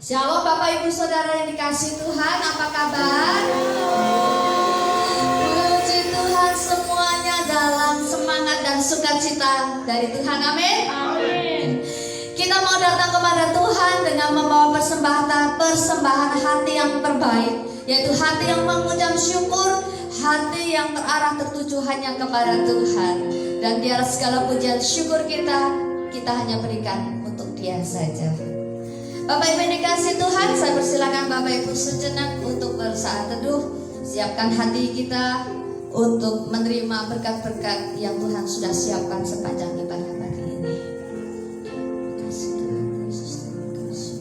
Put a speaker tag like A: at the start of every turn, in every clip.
A: Shalom Bapak Ibu Saudara yang dikasih Tuhan, apa kabar? Puji Tuhan semuanya dalam semangat dan sukacita dari Tuhan, amin.
B: Amin.
A: Kita mau datang kepada Tuhan dengan membawa persembahan hati yang terbaik, yaitu hati yang mengucap syukur, hati yang terarah tertuju hanya kepada Tuhan. Dan di atas segala pujian syukur kita hanya berikan untuk Dia saja. Bapak Ibu yang dikasih Tuhan, saya persilakan Bapak Ibu sejenak untuk bersaat teduh. Siapkan hati kita untuk menerima berkat-berkat yang Tuhan sudah siapkan sepanjang ibadah pagi ini. Kasih Tuhan Yesus, terima kasih.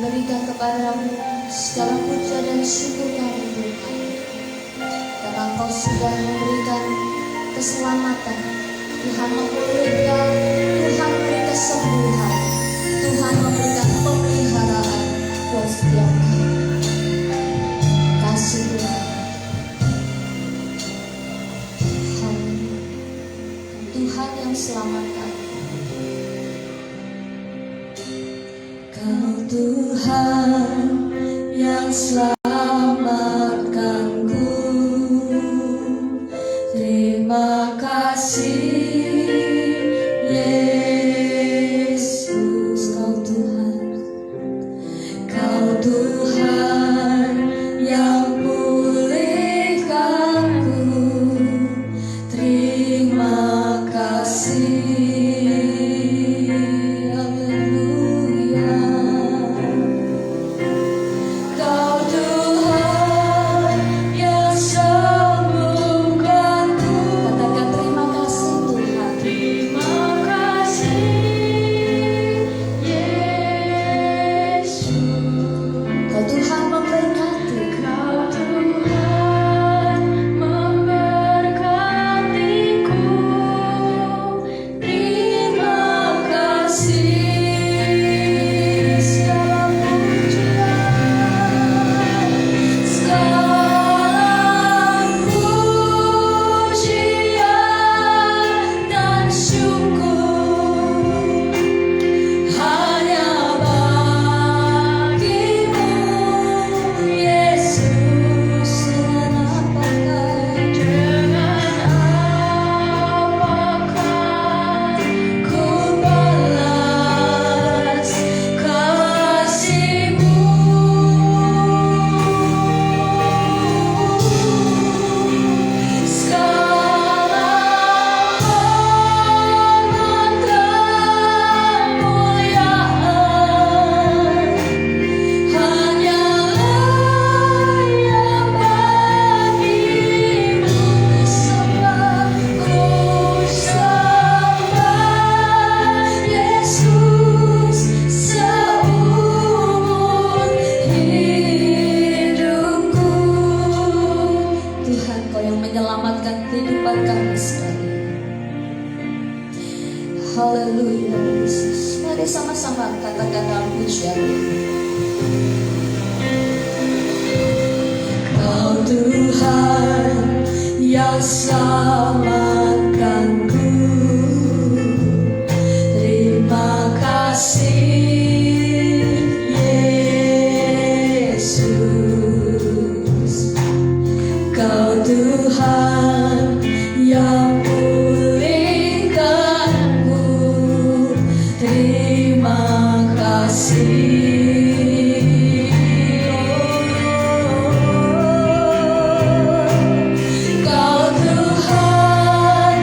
A: Berikan kepadamu segala puja dan syukur kami Tuhan, karena Engkau sudah memberikan keselamatan, Tuhan memulihkan, Tuhan memberi kesembuhan, Tuhan memberikan pemeliharaan buat setiap kami. Kasih Tuhan, Tuhan yang selamatkan. Kau Tuhan yang selamatkanku, terima kasih Yesus. Kau Tuhan yang pulihkanku, terima kasih. Haleluya Yesus. Mari sama-sama katakan dalam pujian. Kau Tuhan yang selamatkanku, terima kasih Yesus. Kau Tuhan yang terima kasih. Kau Tuhan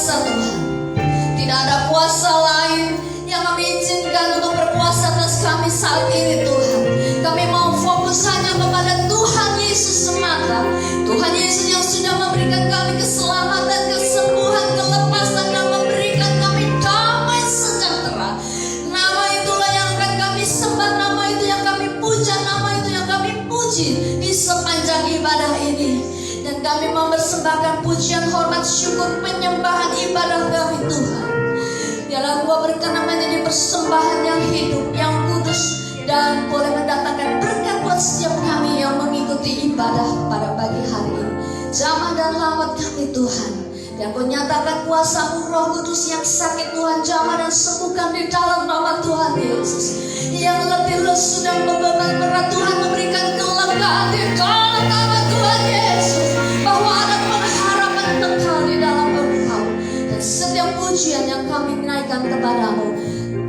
A: kuasa Tuhan. Tidak ada kuasa lain yang kami izinkan untuk berkuasa atas kami saat ini Tuhan. Kami mau fokus hanya kepada Tuhan Yesus semata. Tuhan Yesus yang sudah memberikan kami keselamatan, kesembuhan, kelepasan, dan memberikan kami damai sejahtera. Nama itulah yang akan kami sembah, nama itu yang kami puja, nama itu yang kami puji di sepanjang ibadah ini. Dan kami mau mempersembahkan pujian, hormat, syukur, penyembahan ibadah kami Tuhan. Biarlah Engkau berkenan menjadi persembahan yang hidup, yang kudus, dan boleh mendatangkan berkat buat setiap kami yang mengikuti ibadah pada pagi hari ini. Jamah dan lawat kami Tuhan. Dan Kau nyatakan kuasa-Mu Roh Kudus yang sakit Tuhan jamah dan sembuhkan di dalam nama Tuhan Yesus. Yang lebih lesu dan beban berat Tuhan memberikan kelegaan di dalam nama Tuhan Yesus. Bahwa ada pengharapan kekal di dalam Engkau. Dan setiap pujian yang kami naikkan kepadamu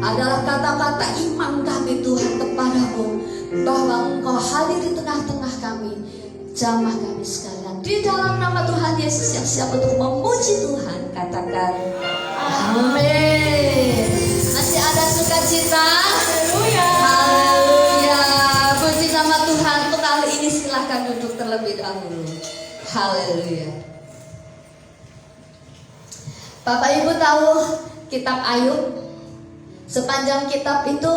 A: adalah kata-kata iman kami Tuhan kepadamu, bahwa Engkau hadir di tengah-tengah kami. Jamah kami sekalian di dalam nama Tuhan Yesus yang siap untuk memuji Tuhan. Katakan amin. Masih ada sukacita? Haleluya. Haleluya. Puji nama Tuhan. Untuk kali ini silahkan duduk terlebih dahulu. Haleluya. Bapak Ibu tahu kitab Ayub? Sepanjang kitab itu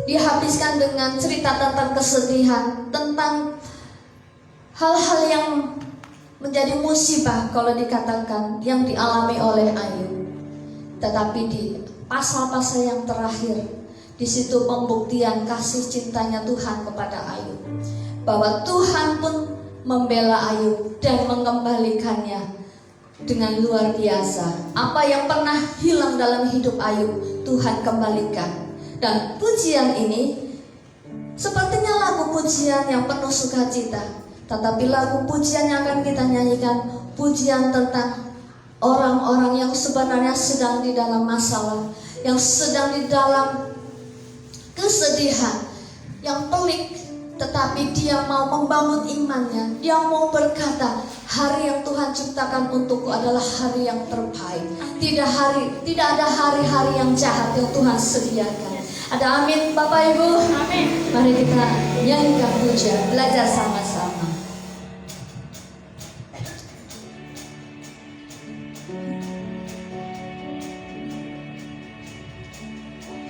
A: dihabiskan dengan cerita tentang kesedihan, tentang hal-hal yang menjadi musibah kalau dikatakan yang dialami oleh Ayub. Tetapi di pasal-pasal yang terakhir, di situ pembuktian kasih cintanya Tuhan kepada Ayub, bahwa Tuhan pun membela Ayub dan mengembalikannya dengan luar biasa. Apa yang pernah hilang dalam hidup Ayub, Tuhan kembalikan. Dan pujian ini sepertinya lagu pujian yang penuh sukacita, tetapi lagu pujian yang akan kita nyanyikan pujian tentang orang-orang yang sebenarnya sedang di dalam masalah, yang sedang di dalam kesedihan, yang pelik, tetapi dia mau membangun imannya. Dia mau berkata, hari yang Tuhan ciptakan untukku adalah hari yang terbaik. Tidak ada hari-hari yang jahat yang Tuhan sediakan. Ada amin Bapak Ibu? Amin. Mari kita nyanyikan pujian, belajar sama-sama.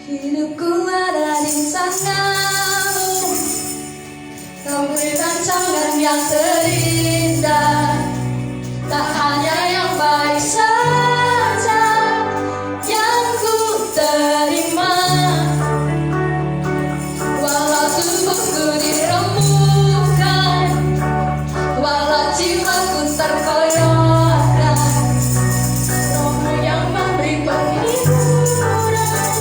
A: Hidupku ada di tangan-Mu, Kau beri rancangan yang terindah. Tak hanya yang baik saja yang ku terima, walau tubuhku diremukkan, walau jiwaku terkoyokkan, Roh-Mu yang memberi penghiburan,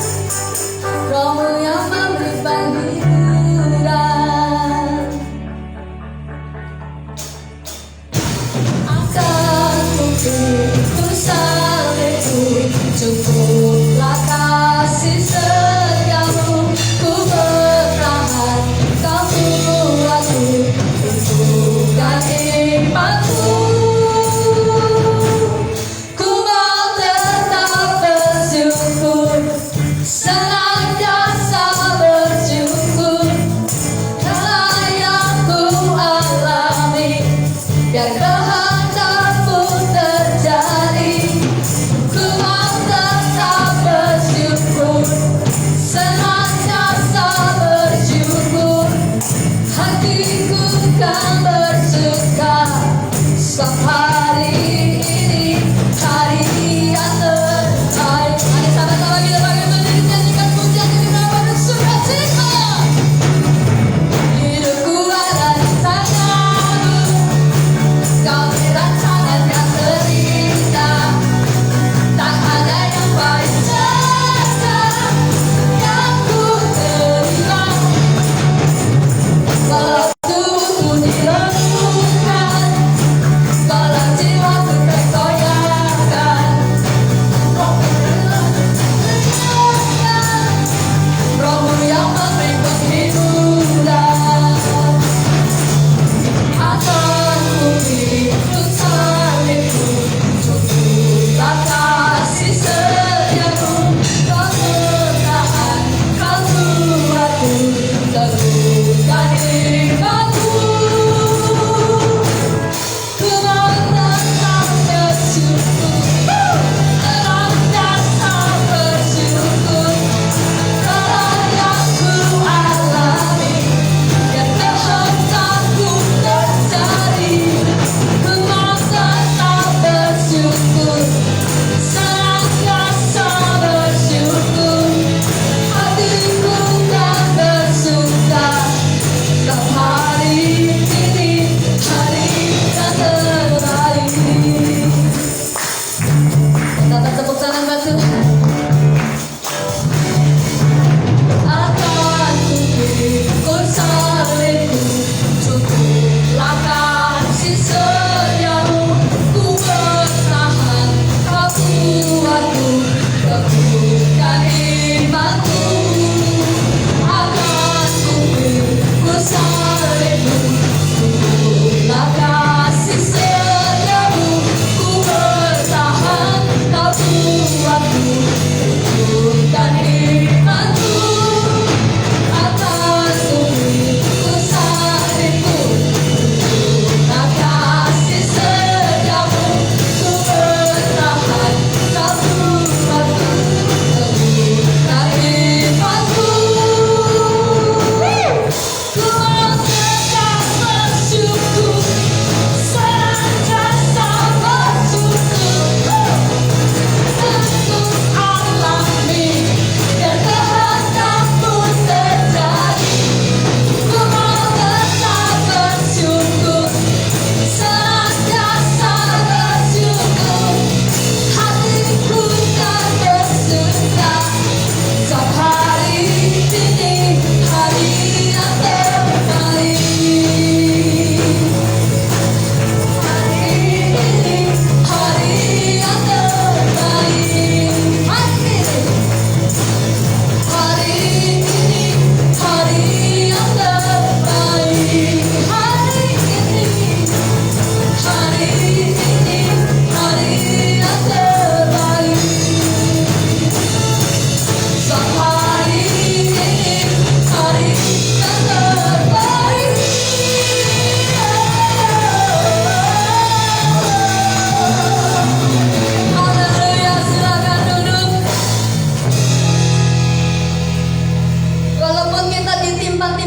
A: Roh-Mu yang memberi penghiburan.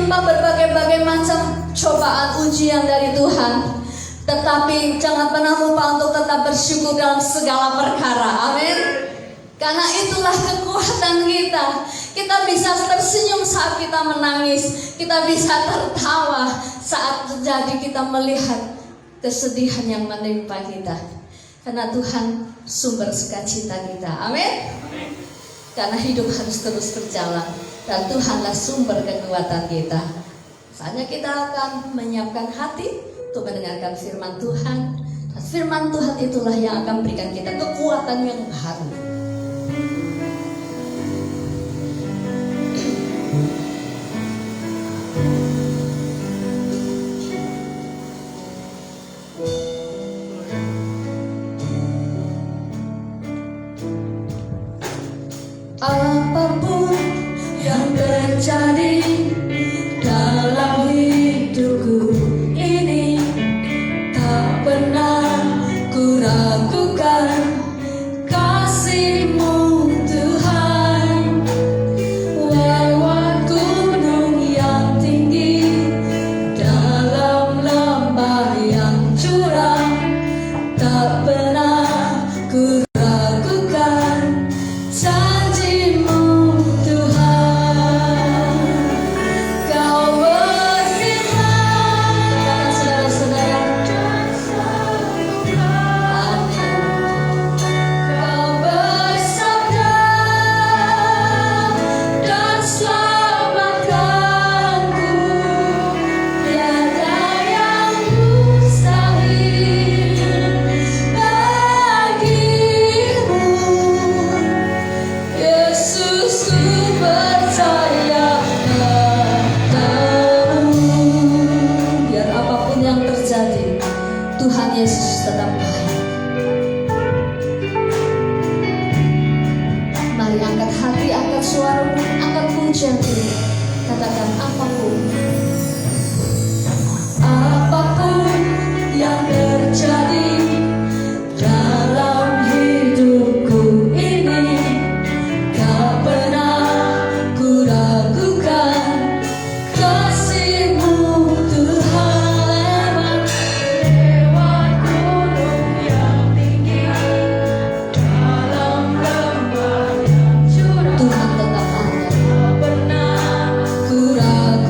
A: ditimpa berbagai-bagai macam cobaan ujian dari Tuhan, tetapi jangan pernah lupa untuk tetap bersyukur dalam segala perkara. Amin. Karena itulah kekuatan kita. Kita bisa tersenyum saat kita menangis. Kita bisa tertawa saat terjadi kita melihat kesedihan yang menimpa kita. Karena Tuhan sumber sukacita kita. Amin. Karena hidup harus terus berjalan. Dan Tuhanlah sumber kekuatan kita. Saatnya kita akan menyiapkan hati untuk mendengarkan firman Tuhan. Dan firman Tuhan itulah yang akan berikan kita kekuatan yang baru. Apapun yang terjadi dalam hidupku ini, tak pernah ku ragukan kasih-Mu Tuhan. Lewat gunung yang tinggi, dalam lembah yang curam, tak pernah ku ragukan janji-Mu Tuhan. Kau berfirman, saudara-saudara, amin. Kau bersabda dan selamatkanku, tiada yang mustahil bagimu. Yesus, ku percaya padamu. Biar apapun yang terjadi, Tuhan Yesus tetap baik. Mari angkat hati, angkat suaramu, angkat pujian ini. Katakan apapun yang terjadi dalam hidupku ini, tak pernah ku ragukan kasih-Mu Tuhan. Lewat gunung yang tinggi, dalam lembah yang curam, Tuhan tetap ada. Tak pernah ku ragukan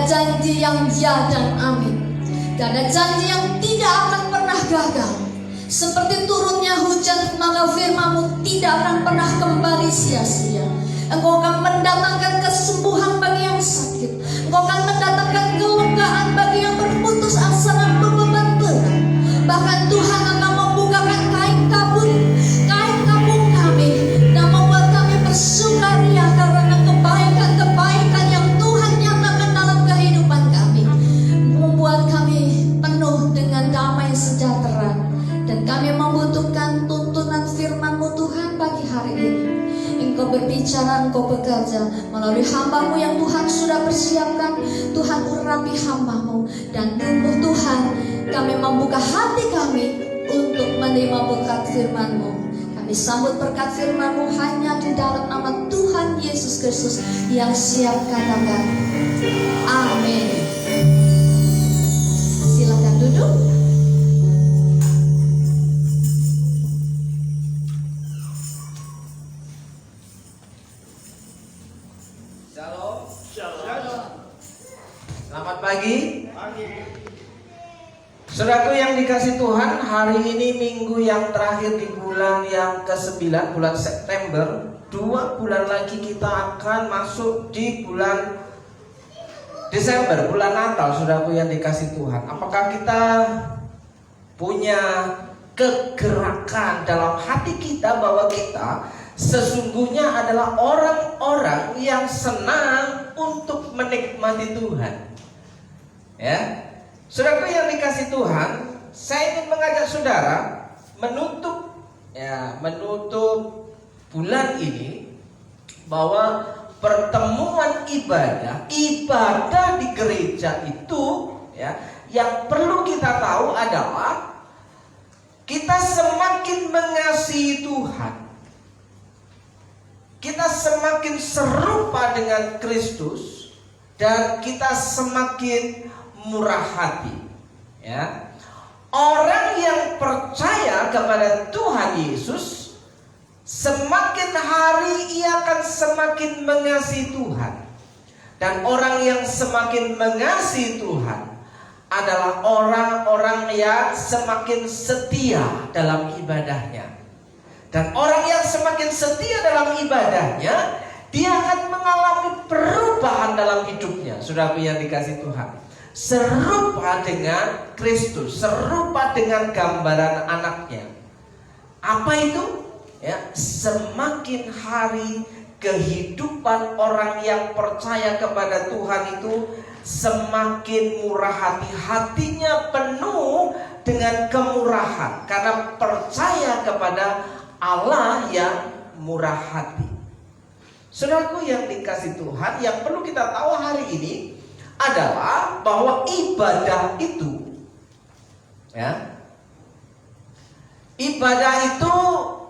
A: janji yang ya dan amin. Gak ada janji yang tidak akan pernah gagal. Seperti turunnya hujan, maka firman-Mu tidak akan pernah kembali sia-sia. Engkau akan mendatangkan kesembuhan bagi yang sakit. Engkau akan mendatangkan kelegaan bagi yang berputus asa dan beban berat. Bahkan Tuhan akan membukakan kain kabut kami, dan membuat kami bersukaria karena kebaikan-kebaikan yang Tuhan nyatakan dalam kehidupan kami. Membuat kami penuh dengan damai sejahtera. Dan kami membutuhkan tuntunan firman-Mu Tuhan pagi hari ini. Engkau berbicara, Engkau bekerja melalui hamba-Mu yang Tuhan sudah persiapkan. Tuhan urapi hamba-Mu, dan Tuhan, kami membuka hati kami untuk menerima berkat firman-Mu. Kami sambut berkat firman-Mu hanya di dalam nama Tuhan Yesus Kristus yang siap katakan amin. Silakan duduk.
B: Selamat pagi. Saudaraku yang dikasih Tuhan, hari ini minggu yang terakhir di bulan yang ke-9, bulan September. 2 bulan lagi kita akan masuk di bulan Desember, bulan Natal. Saudaraku yang dikasih Tuhan, apakah kita punya kegerakan dalam hati kita bahwa kita sesungguhnya adalah orang-orang yang senang untuk menikmati Tuhan? Ya, saudaraku yang dikasih Tuhan, saya ingin mengajak saudara menutup bulan ini bahwa pertemuan ibadah di gereja itu, ya, yang perlu kita tahu adalah kita semakin mengasihi Tuhan, kita semakin serupa dengan Kristus, dan kita semakin murah hati. Ya, orang yang percaya kepada Tuhan Yesus, semakin hari ia akan semakin mengasihi Tuhan. Dan orang yang semakin mengasihi Tuhan adalah orang-orang yang semakin setia dalam ibadahnya. Dan orang yang semakin setia dalam ibadahnya, dia akan mengalami perubahan dalam hidupnya. Saudara yang dikasih Tuhan, serupa dengan Kristus, serupa dengan gambaran anaknya. Apa itu? Ya, semakin hari kehidupan orang yang percaya kepada Tuhan itu semakin murah hati. Hatinya penuh dengan kemurahan karena percaya kepada Allah yang murah hati. Saudaraku yang dikasih Tuhan, yang perlu kita tahu hari ini adalah bahwa ibadah itu, ya, ibadah itu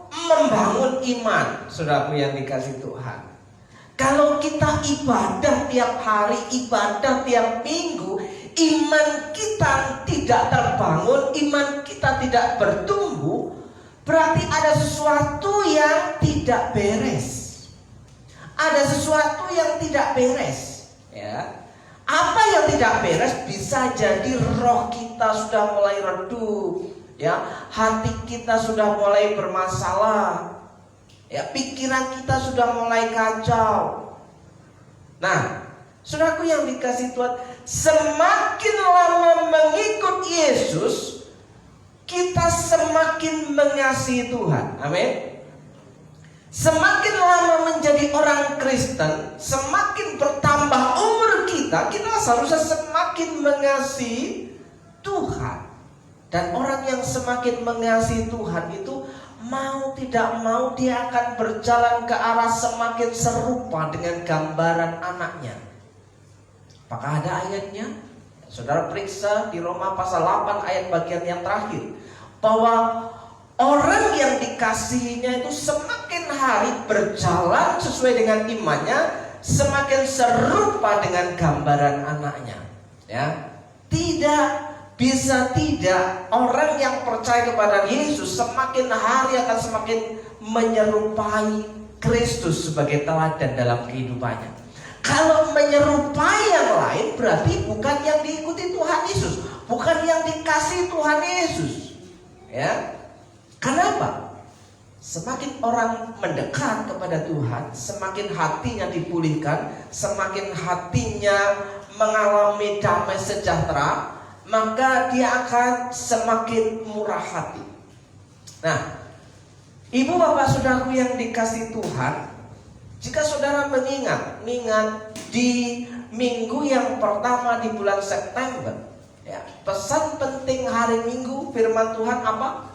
B: membangun iman. Saudaraku yang dikasih Tuhan, kalau kita ibadah tiap hari, ibadah tiap minggu, iman kita tidak terbangun, iman kita tidak bertumbuh, berarti ada sesuatu yang tidak beres. Ada sesuatu yang tidak beres, ya. Apa yang tidak beres? Bisa jadi roh kita sudah mulai redup, ya, hati kita sudah mulai bermasalah, ya, pikiran kita sudah mulai kacau. Nah, saudaraku yang dikasih Tuhan, semakin lama mengikut Yesus, kita semakin mengasihi Tuhan. Amin. Semakin lama menjadi orang Kristen, semakin bertambah umur kita seharusnya semakin mengasihi Tuhan. Dan orang yang semakin mengasihi Tuhan itu, mau tidak mau dia akan berjalan ke arah semakin serupa dengan gambaran anaknya. Apakah ada ayatnya? Saudara periksa di Roma pasal 8 ayat bagian yang terakhir, bahwa orang yang dikasihinya itu semakin hari berjalan sesuai dengan imannya, semakin serupa dengan gambaran anaknya. Ya, tidak bisa tidak, orang yang percaya kepada Yesus semakin hari akan semakin menyerupai Kristus sebagai teladan dalam kehidupannya. Kalau menyerupai yang lain, berarti bukan yang diikuti Tuhan Yesus, bukan yang dikasih Tuhan Yesus. Ya. Kenapa? Semakin orang mendekat kepada Tuhan, semakin hatinya dipulihkan, semakin hatinya mengalami damai sejahtera, maka dia akan semakin murah hati. Nah, ibu bapak saudaraku yang dikasih Tuhan, jika saudara mengingat di minggu yang pertama di bulan September, ya, pesan penting hari Minggu firman Tuhan apa?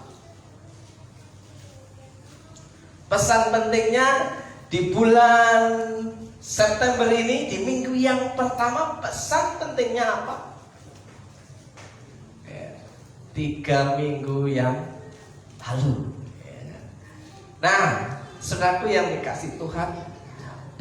B: Pesan pentingnya di bulan September ini, di minggu yang pertama, pesan pentingnya apa? 3 minggu yang lalu. Nah, saudaraku yang dikasih Tuhan,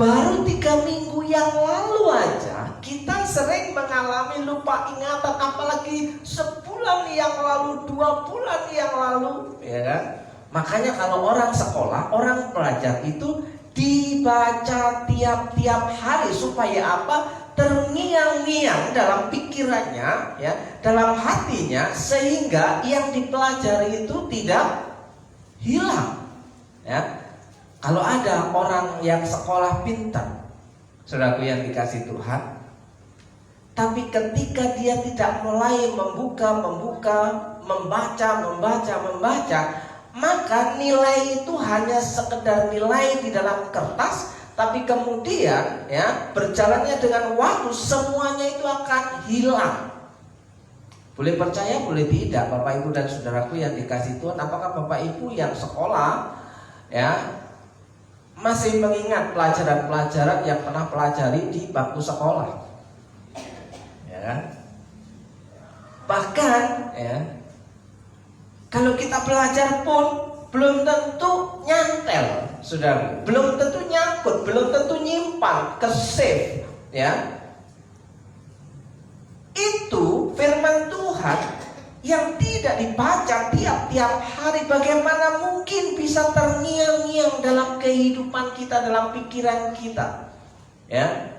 B: baru 3 minggu yang lalu aja kita sering mengalami lupa ingatan, apalagi sebulan yang lalu, 2 bulan yang lalu, ya kan? Makanya kalau orang sekolah, orang pelajar itu dibaca tiap-tiap hari supaya apa? Terngiang-ngiang dalam pikirannya, ya, dalam hatinya, sehingga yang dipelajari itu tidak hilang. Ya. Kalau ada orang yang sekolah pintar, saudaraku yang dikasih Tuhan, tapi ketika dia tidak mulai membaca, maka nilai itu hanya sekedar nilai di dalam kertas, tapi kemudian ya berjalannya dengan waktu semuanya itu akan hilang. Boleh percaya, boleh tidak, Bapak Ibu dan saudaraku yang dikasih Tuhan. Apakah Bapak Ibu yang sekolah ya masih mengingat pelajaran-pelajaran yang pernah pelajari di bangku sekolah? Ya. Bahkan ya, kalau kita belajar pun belum tentu nyantel, saudara. Belum tentu nyangkut, belum tentu nyimpan ke save, ya. Itu firman Tuhan yang tidak dibaca tiap-tiap hari. Bagaimana mungkin bisa terngiang-ngiang dalam kehidupan kita, dalam pikiran kita, ya.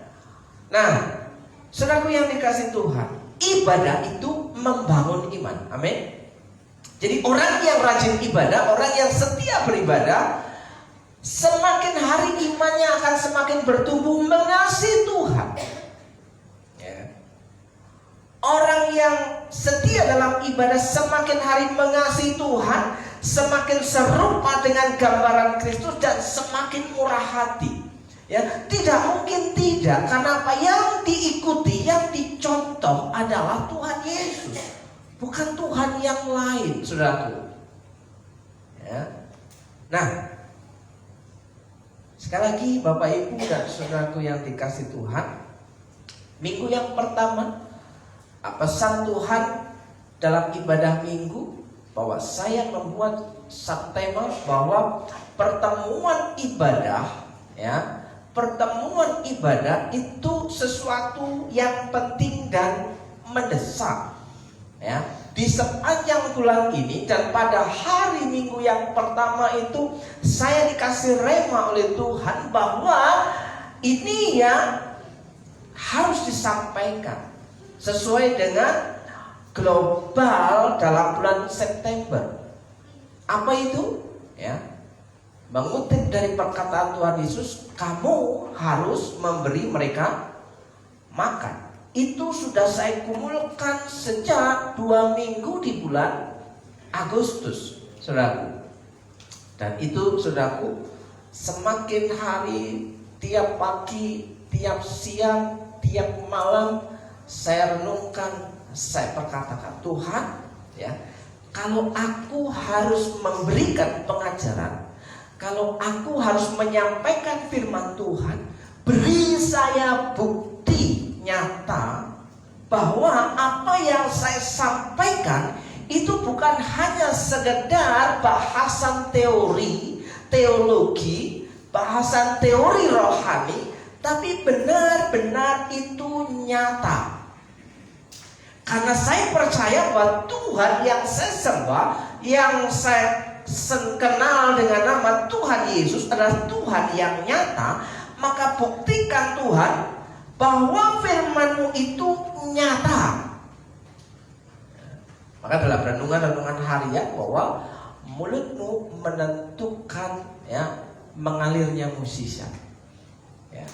B: Nah, saudaraku yang dikasih Tuhan, ibadah itu membangun iman. Amin. Jadi orang yang rajin ibadah, orang yang setia beribadah, semakin hari imannya akan semakin bertumbuh mengasihi Tuhan. Ya. Orang yang setia dalam ibadah semakin hari mengasihi Tuhan, semakin serupa dengan gambaran Kristus dan semakin murah hati. Ya, tidak mungkin tidak, karena apa? Yang diikuti, yang dicontoh adalah Tuhan Yesus, bukan Tuhan yang lain, saudaraku. Ya. Nah, sekali lagi Bapak Ibu dan saudaraku yang dikasih Tuhan, minggu yang pertama, pesan Tuhan dalam ibadah minggu bahwa saya membuat satu tema bahwa pertemuan ibadah, ya, pertemuan ibadah itu sesuatu yang penting dan mendesak. Ya, di sepanjang bulan ini dan pada hari Minggu yang pertama itu saya dikasih rema oleh Tuhan bahwa ini yang harus disampaikan sesuai dengan global dalam bulan September. Apa itu? Ya, mengutip dari perkataan Tuhan Yesus, kamu harus memberi mereka makan. Itu sudah saya kumulkan sejak 2 minggu di bulan Agustus, saudaraku. Dan itu, saudaraku, semakin hari, tiap pagi, tiap siang, tiap malam, saya renungkan, saya perkatakan, Tuhan, ya, kalau aku harus memberikan pengajaran, kalau aku harus menyampaikan firman Tuhan, beri saya bukti nyata bahwa apa yang saya sampaikan itu bukan hanya sekedar bahasan teori, teologi, bahasan teori rohani, tapi benar-benar itu nyata. Karena saya percaya bahwa Tuhan yang saya sembah, yang saya kenal dengan nama Tuhan Yesus adalah Tuhan yang nyata. Maka buktikan Tuhan bahwa firman-Mu itu nyata. Maka dalam renungan harian bahwa mulutmu menentukan ya mengalirnya musisat. Ya.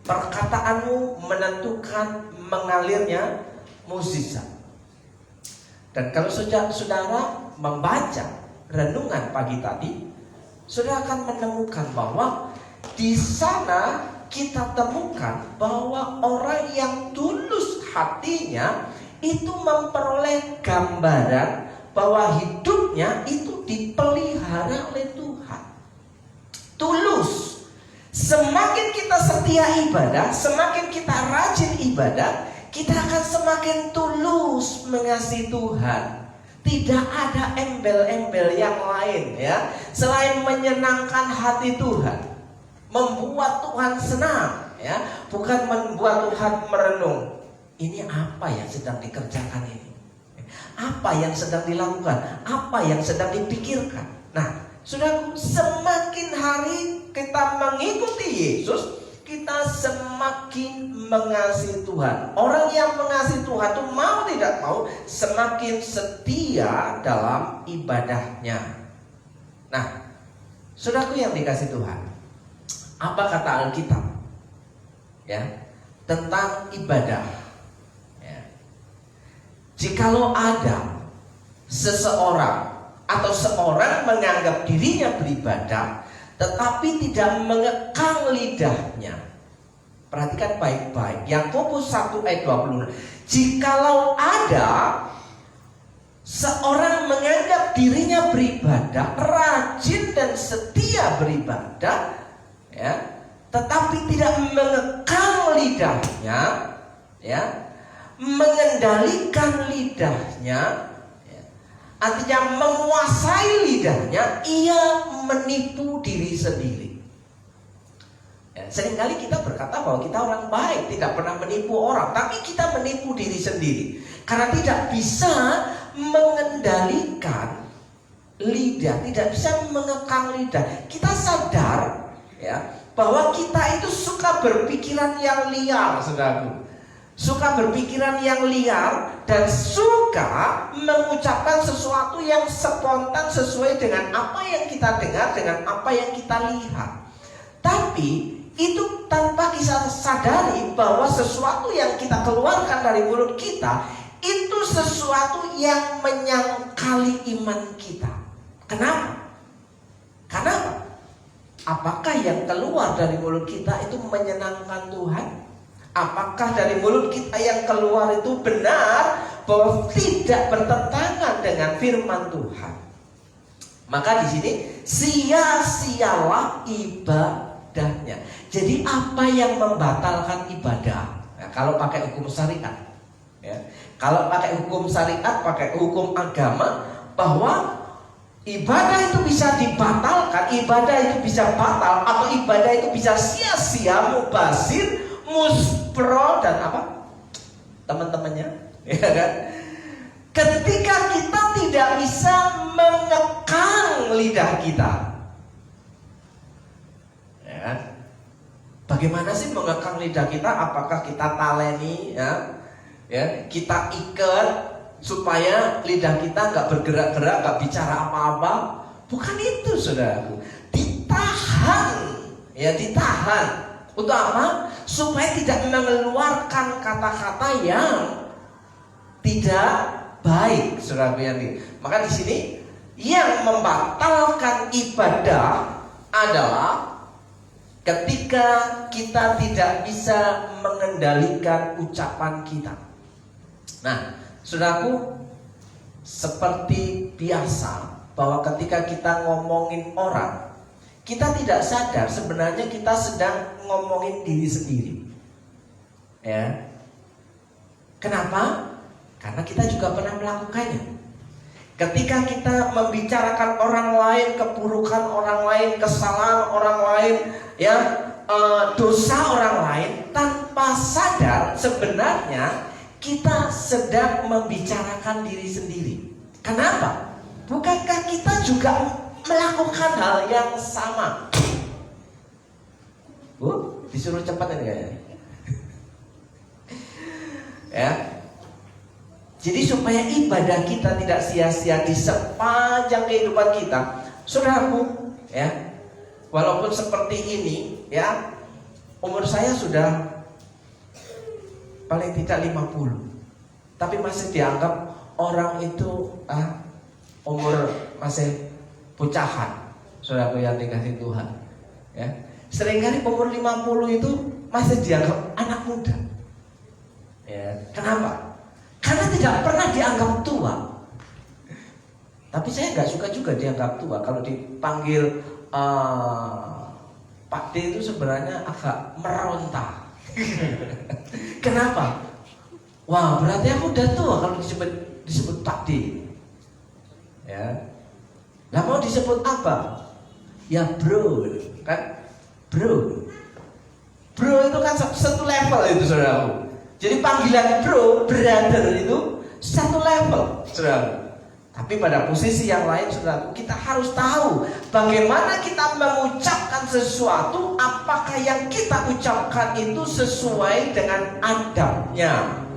B: Perkataanmu menentukan mengalirnya musisat. Dan kalau saudara membaca renungan pagi tadi, saudara akan menemukan bahwa di sana kita temukan bahwa orang yang tulus hatinya itu memperoleh gambaran bahwa hidupnya itu dipelihara oleh Tuhan. Tulus. Semakin kita setia ibadah, semakin kita rajin ibadah, kita akan semakin tulus mengasihi Tuhan. Tidak ada embel-embel yang lain ya selain menyenangkan hati Tuhan, membuat Tuhan senang ya, bukan membuat Tuhan merenung. Ini apa yang sedang dikerjakan ini? Apa yang sedang dilakukan? Apa yang sedang dipikirkan? Nah, saudaraku, semakin hari kita mengikuti Yesus, kita semakin mengasihi Tuhan. Orang yang mengasihi Tuhan itu mau tidak mau semakin setia dalam ibadahnya. Nah, saudaraku yang dikasihi Tuhan, apa kata Alkitab ya tentang ibadah? Ya. Jikalau ada seseorang atau seorang menganggap dirinya beribadah tetapi tidak mengekang lidahnya. Perhatikan baik-baik. Yakobus 1 ayat 26. Jikalau ada seorang menganggap dirinya beribadah, rajin dan setia beribadah, ya, tetapi tidak mengekang lidahnya, ya, mengendalikan lidahnya, artinya menguasai lidahnya, ia menipu diri sendiri. Ya, seringkali kita berkata bahwa kita orang baik, tidak pernah menipu orang, tapi kita menipu diri sendiri karena tidak bisa mengendalikan lidah, tidak bisa mengekang lidah. Kita sadar ya bahwa kita itu suka berpikiran yang liar, saudaraku. Suka berpikiran yang liar dan suka mengucapkan sesuatu yang spontan sesuai dengan apa yang kita dengar, dengan apa yang kita lihat. Tapi itu tanpa kita sadari bahwa sesuatu yang kita keluarkan dari mulut kita itu sesuatu yang menyangkali iman kita. Kenapa? Kenapa? Apakah yang keluar dari mulut kita itu menyenangkan Tuhan? Apakah dari mulut kita yang keluar itu benar bahwa tidak bertentangan dengan firman Tuhan? Maka di sini sia-sialah ibadahnya. Jadi apa yang membatalkan ibadah? Nah, kalau pakai hukum syariat, ya, kalau pakai hukum syariat, pakai hukum agama, bahwa ibadah itu bisa dibatalkan, ibadah itu bisa batal, atau ibadah itu bisa sia-sia, mubazir, muspro dan apa teman-temannya, ya kan? Ketika kita tidak bisa mengekang lidah kita, ya kan? Bagaimana sih mengekang lidah kita? Apakah kita taleni, ya, kita ikat supaya lidah kita nggak bergerak-gerak, nggak bicara apa-apa? Bukan itu, saudaraku. Ditahan, ya, ditahan. Untuk apa? Supaya tidak mengeluarkan kata-kata yang tidak baik, saudaraku yang di. Maka di sini yang membatalkan ibadah adalah ketika kita tidak bisa mengendalikan ucapan kita. Nah, saudaraku, seperti biasa bahwa ketika kita ngomongin orang, kita tidak sadar sebenarnya kita sedang ngomongin diri sendiri. Ya. Kenapa? Karena kita juga pernah melakukannya. Ketika kita membicarakan orang lain, keburukan orang lain, kesalahan orang lain, ya, dosa orang lain, tanpa sadar sebenarnya kita sedang membicarakan diri sendiri. Kenapa? Bukankah kita juga melakukan hal yang sama? Disuruh cepat ini kayaknya. Ya, Jadi supaya ibadah kita tidak sia-sia di sepanjang kehidupan kita, saudaraku, ya, walaupun seperti ini, ya, umur saya sudah paling tidak 50, tapi masih dianggap orang itu umur masih pucahan, saudaraku yang dikasih Tuhan, ya. Seringkali umur 50 itu masih dianggap anak muda, ya. Kenapa? Karena tidak pernah dianggap tua. Tapi saya nggak suka juga dianggap tua. Kalau dipanggil Pak D itu sebenarnya agak meronta. Kenapa? Wah, berarti aku udah tua kalau disebut Pak D. Ya. Lah mau disebut apa? Ya bro, kan? Bro itu kan satu level itu, saudaraku. Jadi panggilan bro, brother itu satu level, saudaraku. Tapi pada posisi yang lain, saudaraku, kita harus tahu bagaimana kita mengucapkan sesuatu. Apakah yang kita ucapkan itu sesuai dengan adabnya,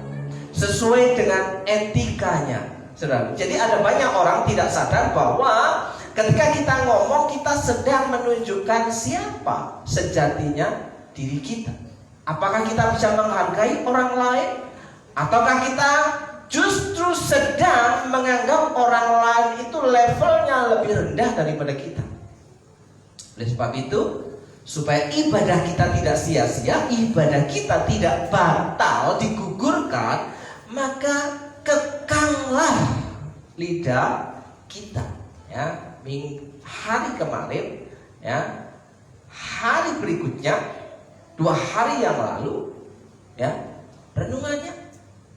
B: sesuai dengan etikanya, saudaraku. Jadi ada banyak orang tidak sadar bahwa ketika kita ngomong, kita sedang menunjukkan siapa sejatinya diri kita. Apakah kita bisa menghargai orang lain, ataukah kita justru sedang menganggap orang lain itu levelnya lebih rendah daripada kita? Oleh sebab itu, supaya ibadah kita tidak sia-sia, ibadah kita tidak batal, digugurkan, maka kekanglah lidah kita, ya. Hari kemarin, ya, hari berikutnya, 2 hari yang lalu, ya, renungannya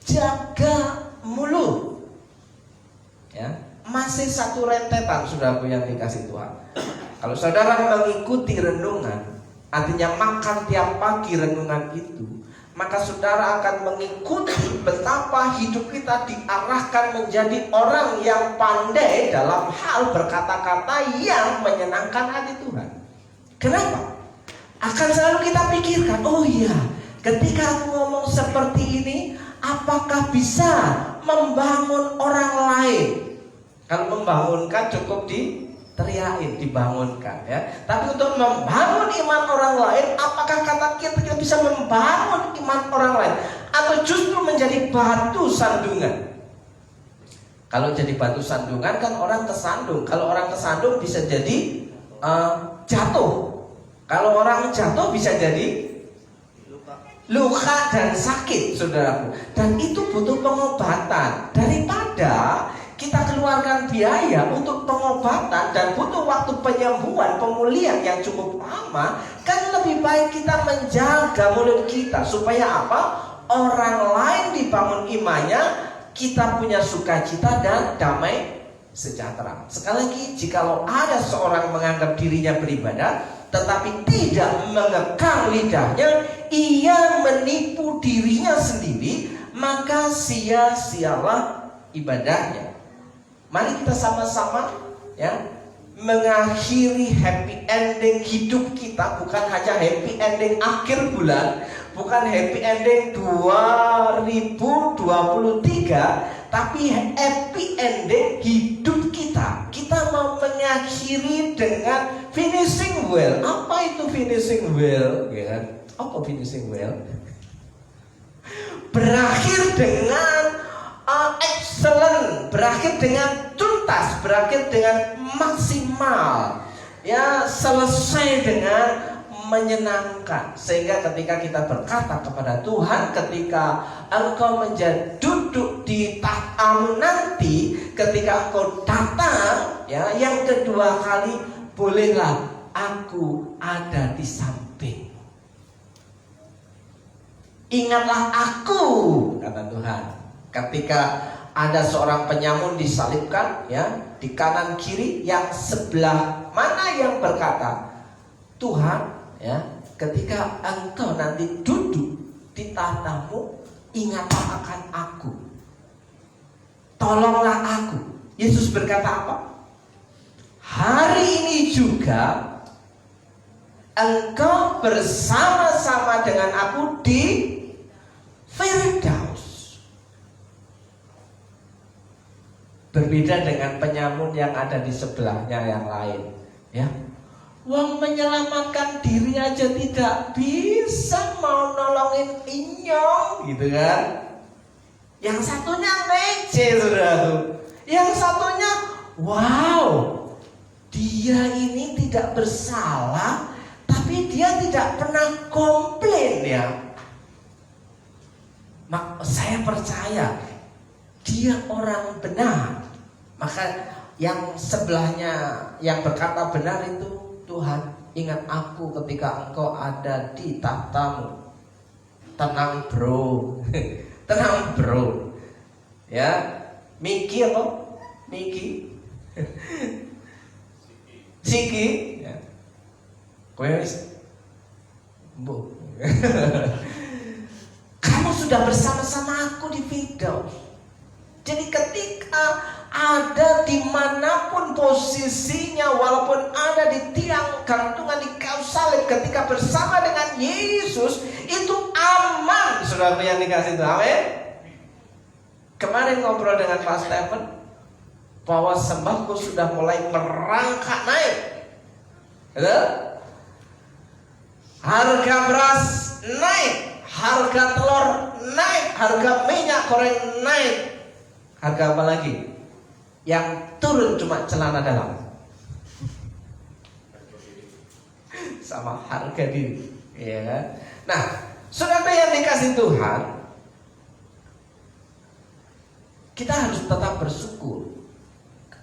B: jaga mulut, ya. Masih satu rentetan, saudaraku yang dikasih Tuhan. Kalau saudara mengikuti renungan, artinya makan tiap pagi renungan itu, maka saudara akan mengikuti betapa hidup kita diarahkan menjadi orang yang pandai dalam hal berkata-kata yang menyenangkan hati Tuhan. Kenapa? Akan selalu kita pikirkan, oh iya, ketika aku ngomong seperti ini, apakah bisa membangun orang lain? Kalau membangunkan cukup diteriakin, dibangunkan, ya. Tapi untuk membangun iman orang lain, apakah kata kita bisa membangun iman orang lain, atau justru menjadi batu sandungan? Kalau jadi batu sandungan kan orang kesandung. Kalau orang kesandung bisa jadi jatuh. Kalau orang jatuh bisa jadi luka dan sakit, saudaraku. Dan itu butuh pengobatan. Daripada kita keluarkan biaya untuk pengobatan dan butuh waktu penyembuhan, pemulihan yang cukup lama, kan lebih baik kita menjaga mulut kita. Supaya apa? Orang lain dibangun imannya, kita punya sukacita dan damai sejahtera. Sekali lagi, jikalau ada seorang menganggap dirinya beribadah tetapi tidak mengekang lidahnya, ia menipu dirinya sendiri, maka sia-sialah ibadahnya. Mari kita sama-sama, ya, mengakhiri happy ending hidup kita. Bukan hanya happy ending akhir bulan, bukan happy ending 2023, tapi happy ending hidup kita. Kita mau mengakhiri dengan finishing well. Apa itu finishing well? Ya kan? Apa finishing well? Berakhir dengan excellent, berakhir dengan tuntas, berakhir dengan maksimal, ya, selesai dengan menyenangkan. Sehingga ketika kita berkata kepada Tuhan, ketika engkau duduk di tahtamu nanti, ketika engkau datang, ya, yang kedua kali, bolehlah aku ada di samping. Ingatlah aku, kata Tuhan. Ketika ada seorang penyamun disalibkan, ya, di kanan kiri, yang sebelah mana yang berkata, Tuhan, ya, ketika engkau nanti duduk di tahtamu, ingatlah akan aku, tolonglah aku. Yesus berkata apa? Hari ini juga engkau bersama-sama dengan aku di Firdaus. Berbeda dengan penyamun yang ada di sebelahnya yang lain. Ya, wong menyelamatkan diri aja tidak bisa, mau nolongin inyong, gitu kan? Yang satunya ngece, saudaraku. Yang satunya, wow, dia ini tidak bersalah, tapi dia tidak pernah komplain ya. Saya percaya dia orang benar. Maka yang sebelahnya yang berkata benar itu, Tuhan, ingat aku ketika Engkau ada di tahtamu. Tenang bro. Tenang bro. Ya, Miki apa? Miki. Siki. Ya. Kowe wis. Bu. Kamu sudah bersama-sama aku di Firdaus. Jadi ketika ada dimanapun posisinya, walaupun ada di tiang gantungan di kayu salib, ketika bersama dengan Yesus itu aman, saudara yang dikasih Tuhan. Amin. Kemarin ngobrol dengan Pak Stephen bahwa sembako sudah mulai merangkak naik. Betul? Harga beras naik, harga telur naik, harga minyak goreng naik. Harga apa lagi? Yang turun cuma celana dalam sama harga diri, ya. Nah, saudara yang dikasih Tuhan, kita harus tetap bersyukur.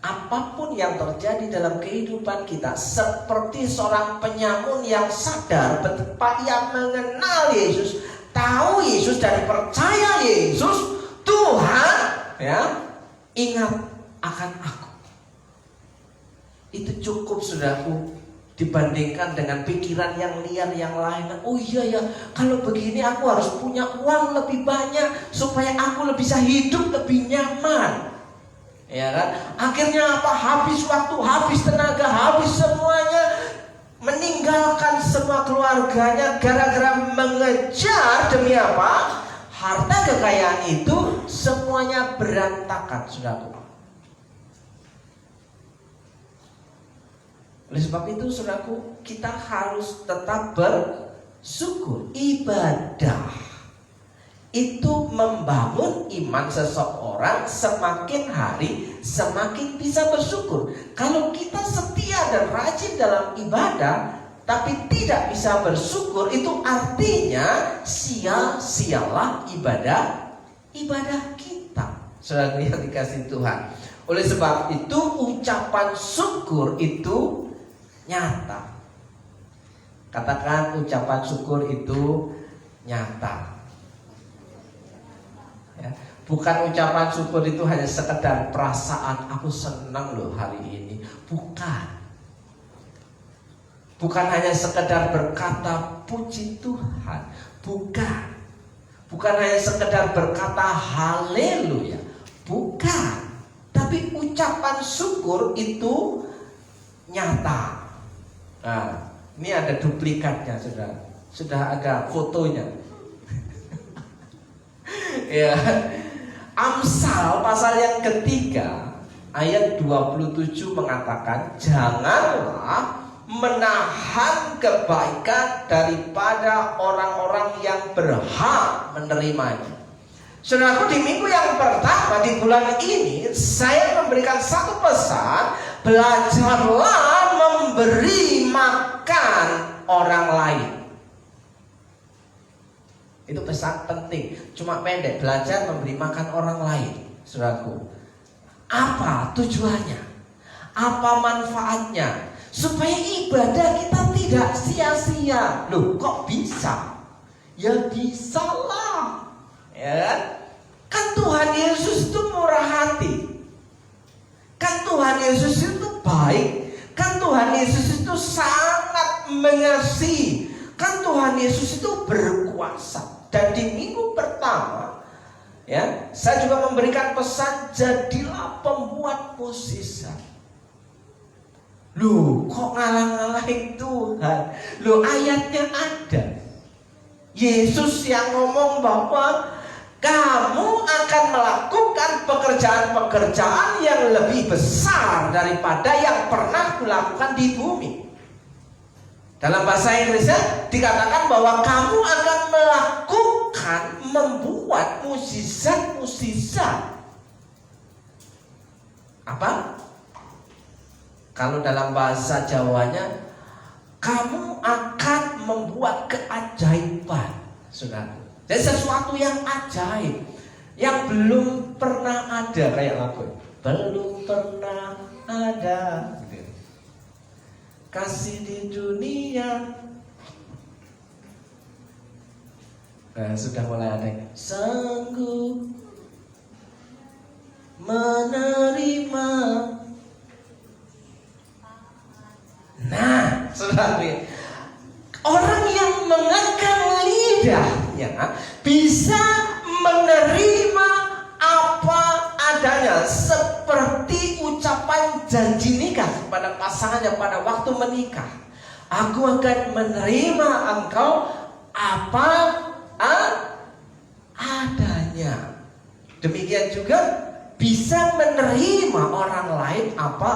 B: Apapun yang terjadi dalam kehidupan kita, seperti seorang penyamun yang sadar betapa ia mengenal Yesus, tahu Yesus dan percaya Yesus, Tuhan, ya, ingat akan aku. Itu cukup, saudaraku, dibandingkan dengan pikiran yang liar yang lain. Oh iya ya, kalau begini aku harus punya uang lebih banyak supaya aku bisa hidup lebih nyaman. Ya kan? Akhirnya apa? Habis waktu, habis tenaga, habis semuanya, meninggalkan semua keluarganya gara-gara mengejar demi apa? Harta kekayaan itu semuanya berantakan, saudaraku. Oleh sebab itu, saudaraku, kita harus tetap bersyukur. Ibadah itu membangun iman seseorang, semakin hari semakin bisa bersyukur. Kalau kita setia dan rajin dalam ibadah tapi tidak bisa bersyukur, itu artinya sia-sialah ibadah kita. Saudara yang dikasih Tuhan. Oleh sebab itu, ucapan syukur itu nyata. Katakan, ucapan syukur itu nyata. Ya, bukan ucapan syukur itu hanya sekedar perasaan, aku senang loh hari ini. Bukan hanya sekedar berkata puji Tuhan. Bukan hanya sekedar berkata haleluya. Bukan. Tapi ucapan syukur itu nyata. Nah, ini ada duplikatnya, sudah ada fotonya. Ya. Amsal pasal yang ketiga ayat 27 mengatakan, janganlah menahan kebaikan daripada orang-orang yang berhak menerimanya. Saudaraku, di minggu yang pertama di bulan ini saya memberikan satu pesan, belajarlah memberi makan orang lain. Itu pesan penting. Cuma pendek, belajar memberi makan orang lain. Saudaraku, apa tujuannya? Apa manfaatnya? Supaya ibadah kita tidak sia-sia. Loh, kok bisa? Ya bisalah. Ya, kan Tuhan Yesus itu murah hati. Kan Tuhan Yesus itu baik. Kan Tuhan Yesus itu sangat mengasihi. Kan Tuhan Yesus itu berkuasa. Dan di minggu pertama, ya, saya juga memberikan pesan, jadilah pembuat mukjizat. Loh, kok ngalah-ngalahin Tuhan? Loh, ayatnya ada. Yesus yang ngomong bahwa kamu akan melakukan pekerjaan pekerjaan-pekerjaan yang lebih besar daripada yang pernah kulakukan di bumi. Dalam bahasa Inggrisnya dikatakan bahwa kamu akan membuat mukjizat-mukjizat. Apa? Kalau dalam bahasa Jawanya, kamu akan membuat keajaiban, saudara. Jadi sesuatu yang ajaib, yang belum pernah ada, kayak lagu belum pernah ada gitu. Kasih di dunia. Sudah mulai ada yang sanggup menerima. Nah, saudara, orang yang mengegang lidahnya bisa menerima apa adanya, seperti ucapan janji nikah kepada pasangannya pada waktu menikah. Aku akan menerima engkau apa adanya. Demikian juga bisa menerima orang lain apa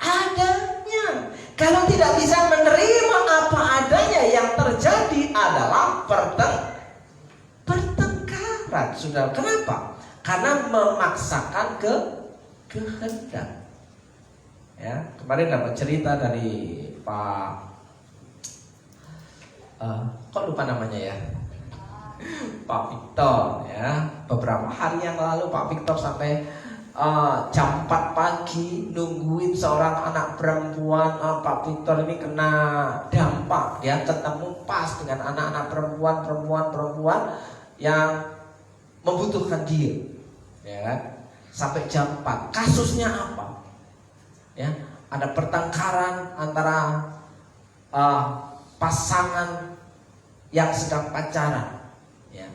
B: adanya. Kalau tidak bisa menerima apa adanya, yang terjadi adalah pertengkaran. Sudah, kenapa? Karena memaksakan kehendak. Ya, kemarin dapat cerita dari Pak kok lupa namanya ya, Pak Victor ya. Beberapa hari yang lalu Pak Victor sampai jam 4 pagi nungguin seorang anak perempuan. Pak Victor ini kena dampak, dia ketemu pas dengan anak-anak perempuan yang membutuhkan dia, ya kan? Sampai jam 4. Kasusnya apa? Ya, ada pertengkaran antara pasangan yang sedang pacaran. Ya.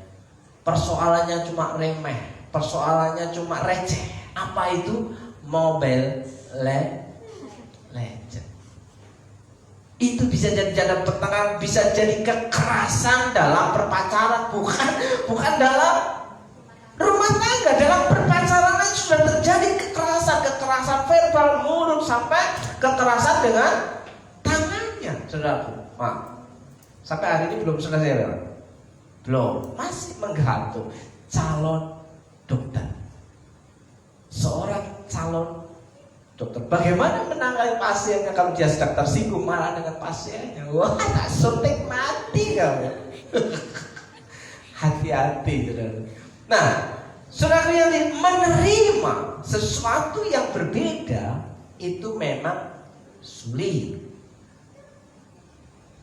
B: Persoalannya cuma remeh, persoalannya cuma receh. Apa itu? Mobile Legend. Itu bisa jadi pertengkaran, bisa jadi kekerasan dalam perpacaran, bukan dalam rumah tangga. Dalam perpacaran sudah terjadi kekerasan verbal, mulut, sampai kekerasan dengan tangannya, saudaraku. Sampai hari ini belum selesai, belum, masih menggantung calon dokter. Seorang calon dokter, bagaimana menangani pasiennya kalau dia sedang tersinggung marah dengan pasiennya? Wah, tak suntik mati kamu. Hati-hati, saudara. Nah, saudara yang menerima sesuatu yang berbeda itu memang sulit.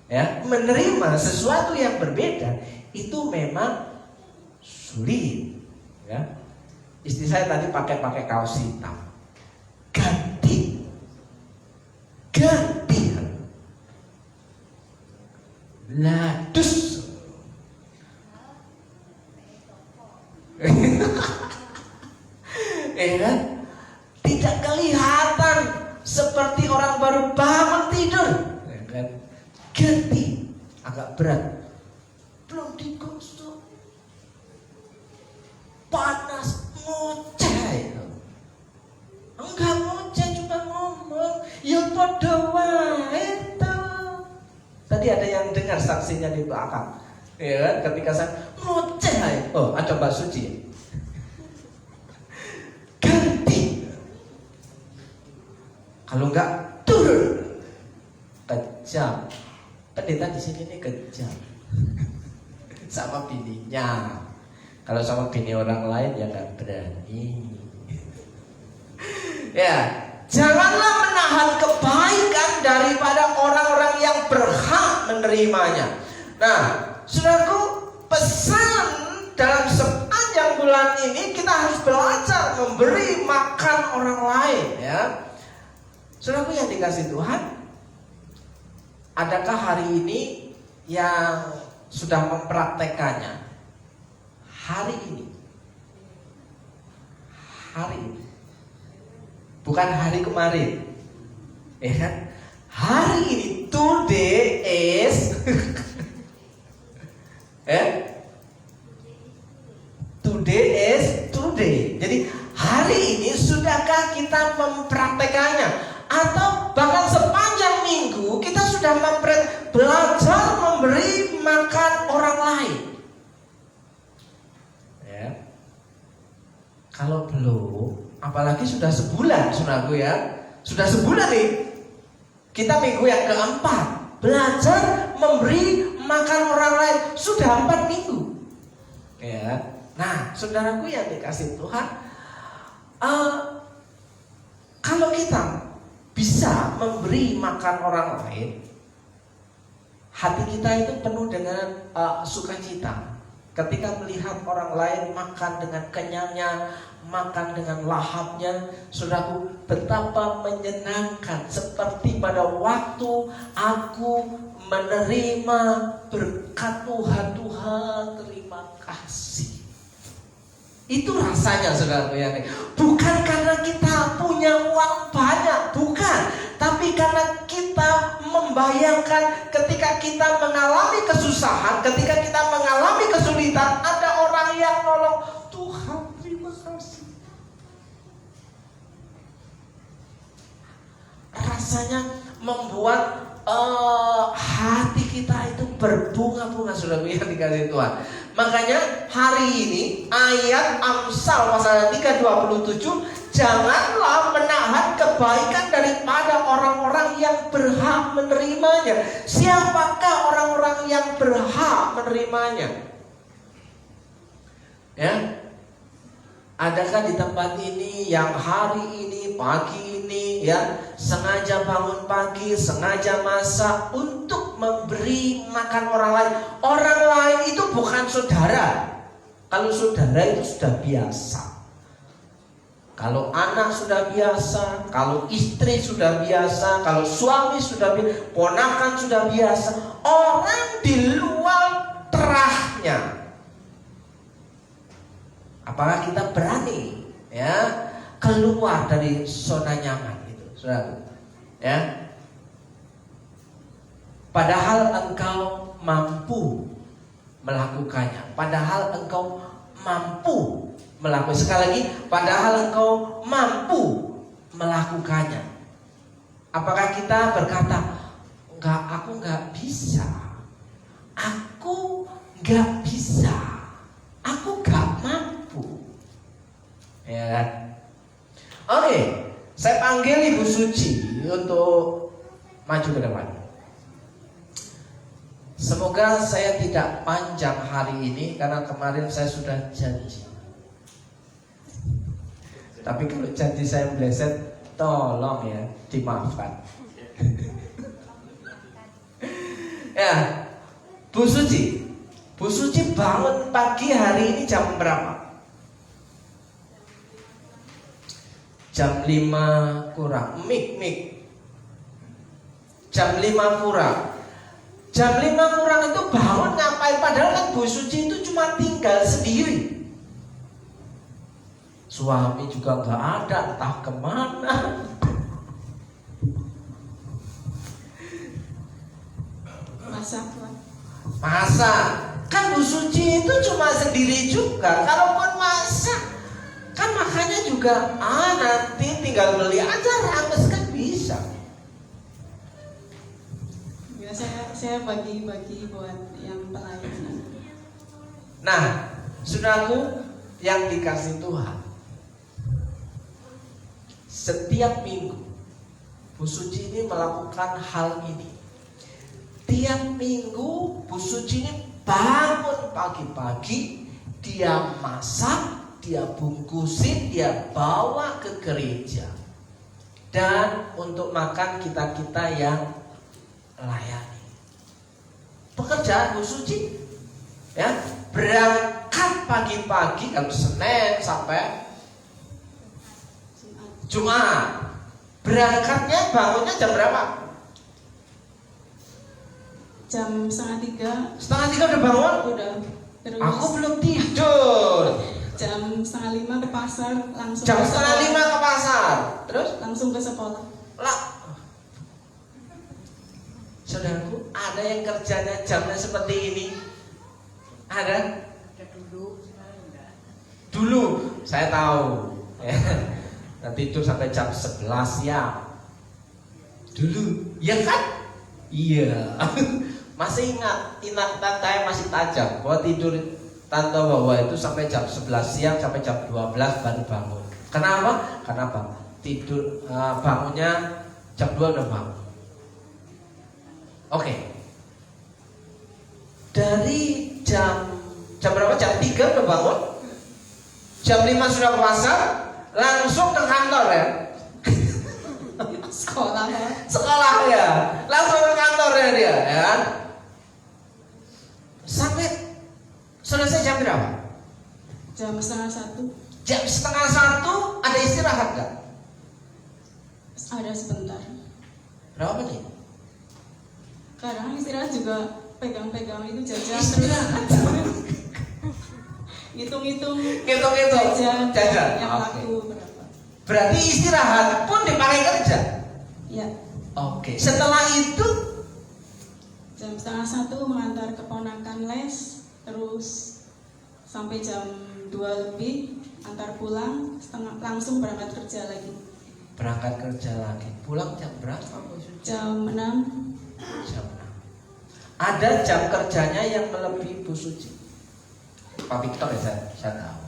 B: Ya, menerima sesuatu yang berbeda itu memang sulit. Ya, istri saya tadi pakai kaos hitam. Ganti. Ladus. Kan? Tidak kelihatan seperti orang baru bangun tidur. Kan? Ganti, agak berat, belum digosok, panas, ngoceh. Enggak ngoceh, cuma ngomong, ya podo wae to. Tadi ada yang dengar saksinya di belakang, ya kan? Ketika saya ngoceh, oh ada Mbak Suci. Ganti, kalau enggak turun, kejam. Pendeta di sini nih kejam sama bininya. Kalau sama bini orang lain ya nggak berani. Ya, janganlah menahan kebaikan daripada orang-orang yang berhak menerimanya. Nah, saudaraku, pesan dalam sepanjang bulan ini kita harus belajar memberi makan orang lain. Ya, saudaraku yang dikasih Tuhan, adakah hari ini yang sudah mempraktekannya? Hari ini, bukan hari kemarin, ya kan? Hari ini, today is, today is today. Jadi hari ini sudahkah kita mempraktekannya? Atau bahkan sepanjang minggu kita sudah belajar memberi makan orang lain? Ya. Kalau belum, apalagi sudah sebulan, saudaraku ya. Sudah sebulan nih. Kita minggu yang keempat belajar memberi makan orang lain. Sudah 4 minggu. Ya. Nah, saudaraku yang dikasih Tuhan, kalau kita bisa memberi makan orang lain, hati kita itu penuh dengan sukacita. Ketika melihat orang lain makan dengan kenyangnya, makan dengan lahapnya, saudaraku, betapa menyenangkan. Seperti pada waktu aku menerima berkat Tuhan, Tuhan terima kasih. Itu rasanya, saudara ya. Bukan karena kita punya uang banyak, bukan. Tapi karena kita membayangkan ketika kita mengalami kesusahan, ketika kita mengalami kesulitan, ada orang yang nolong. Tuhan terima kasih. Rasanya membuat hati kita itu berbunga-bunga, saudara yang dikasih Tuhan. Makanya hari ini ayat Amsal pasal 3:27, janganlah menahan kebaikan daripada orang-orang yang berhak menerimanya. Siapakah orang-orang yang berhak menerimanya? Ya, adakah di tempat ini yang hari ini, pagi ini, ya, sengaja bangun pagi, sengaja masak untuk memberi makan orang lain? Orang lain itu bukan saudara. Kalau saudara itu sudah biasa. Kalau anak sudah biasa, kalau istri sudah biasa, kalau suami sudah biasa, ponakan sudah biasa. Orang di luar terahnya. Apakah kita berani, ya, keluar dari zona nyaman itu, saudara? Ya. Padahal engkau mampu melakukannya. Padahal engkau mampu melakukan. Sekali lagi, padahal engkau mampu melakukannya. Apakah kita berkata, enggak, aku enggak bisa. Aku enggak bisa. Aku enggak mampu. Ya kan? Oke, saya panggil Ibu Suci untuk maju ke depan. Semoga saya tidak panjang hari ini karena kemarin saya sudah janji. Tapi kalau janji saya meleset, tolong ya dimaafkan. Ya, Bu Suci bangun pagi hari ini jam berapa? Jam 5 kurang. Mik. Jam 5 kurang. Jam 5 kurang itu bangun ngapain? Padahal kan Bu Suci itu cuma tinggal sendiri. Suami juga gak ada, entah kemana. Masak. Kan Bu Suci itu cuma sendiri juga. Kalaupun masak, kan makannya juga nanti tinggal beli aja, rames kan bisa.
C: Ya, saya bagi-bagi buat yang pelayanan.
B: Nah, saudaraku yang dikasih Tuhan, setiap minggu Bu Suci ini melakukan hal ini. Tiap minggu Bu Suci ini bangun pagi-pagi, dia masak, dia bungkusin, dia bawa ke gereja. Dan untuk makan kita-kita yang layani. Pekerjaan Bu Suci, ya, berangkat pagi-pagi kalau Senin sampai Jumat. Berangkatnya bangunnya jam berapa?
C: Jam 2:30.
B: 2:30 udah bangun?
C: Udah. Terus
B: Aku belum tidur.
C: jam 4:30 ke pasar, langsung
B: Jam
C: ke
B: 4:30 ke pasar. Terus?
C: langsung ke sekolah.
B: Lah, saudaraku, ada yang kerjanya jamnya seperti ini? Ada? Dulu Dulu saya tahu ya, tidur sampai jam 11 siang. Dulu, ya kan? Iya. Masih ingatan saya masih tajam bahwa tidur tante bahwa itu sampai jam 11 siang sampai jam 12 baru bangun. Kenapa? Kenapa? Tidur bangunnya jam 2 udah bangun. Oke. Dari jam berapa? Jam 3 udah bangun. Jam 5 sudah puasa, langsung ke kantor ya. Sekolah ya. Langsung ke kantornya dia, ya kan? Sampai selesai jam berapa?
C: Jam 12:30.
B: Jam 12:30 ada istirahat gak?
C: Ada sebentar.
B: Berapa menit?
C: Kadang istirahat juga pegang-pegang itu jajan.
B: Istirahat.
C: Ngitung-ngitung
B: Jajan.
C: yang
B: Oke.
C: laku berapa.
B: Berarti istirahat pun dipakai kerja.
C: Ya,
B: Oke. Setelah itu
C: jam 12:30 mengantar keponakan les, terus sampai jam 2 lebih antar pulang, langsung berangkat kerja lagi.
B: berangkat kerja lagi. Pulang jam berapa, Bu Suci?
C: Jam 6.
B: Jam 6. Ada jam kerjanya yang melebihi Bu Suci. Pak Victor ya, saya tahu.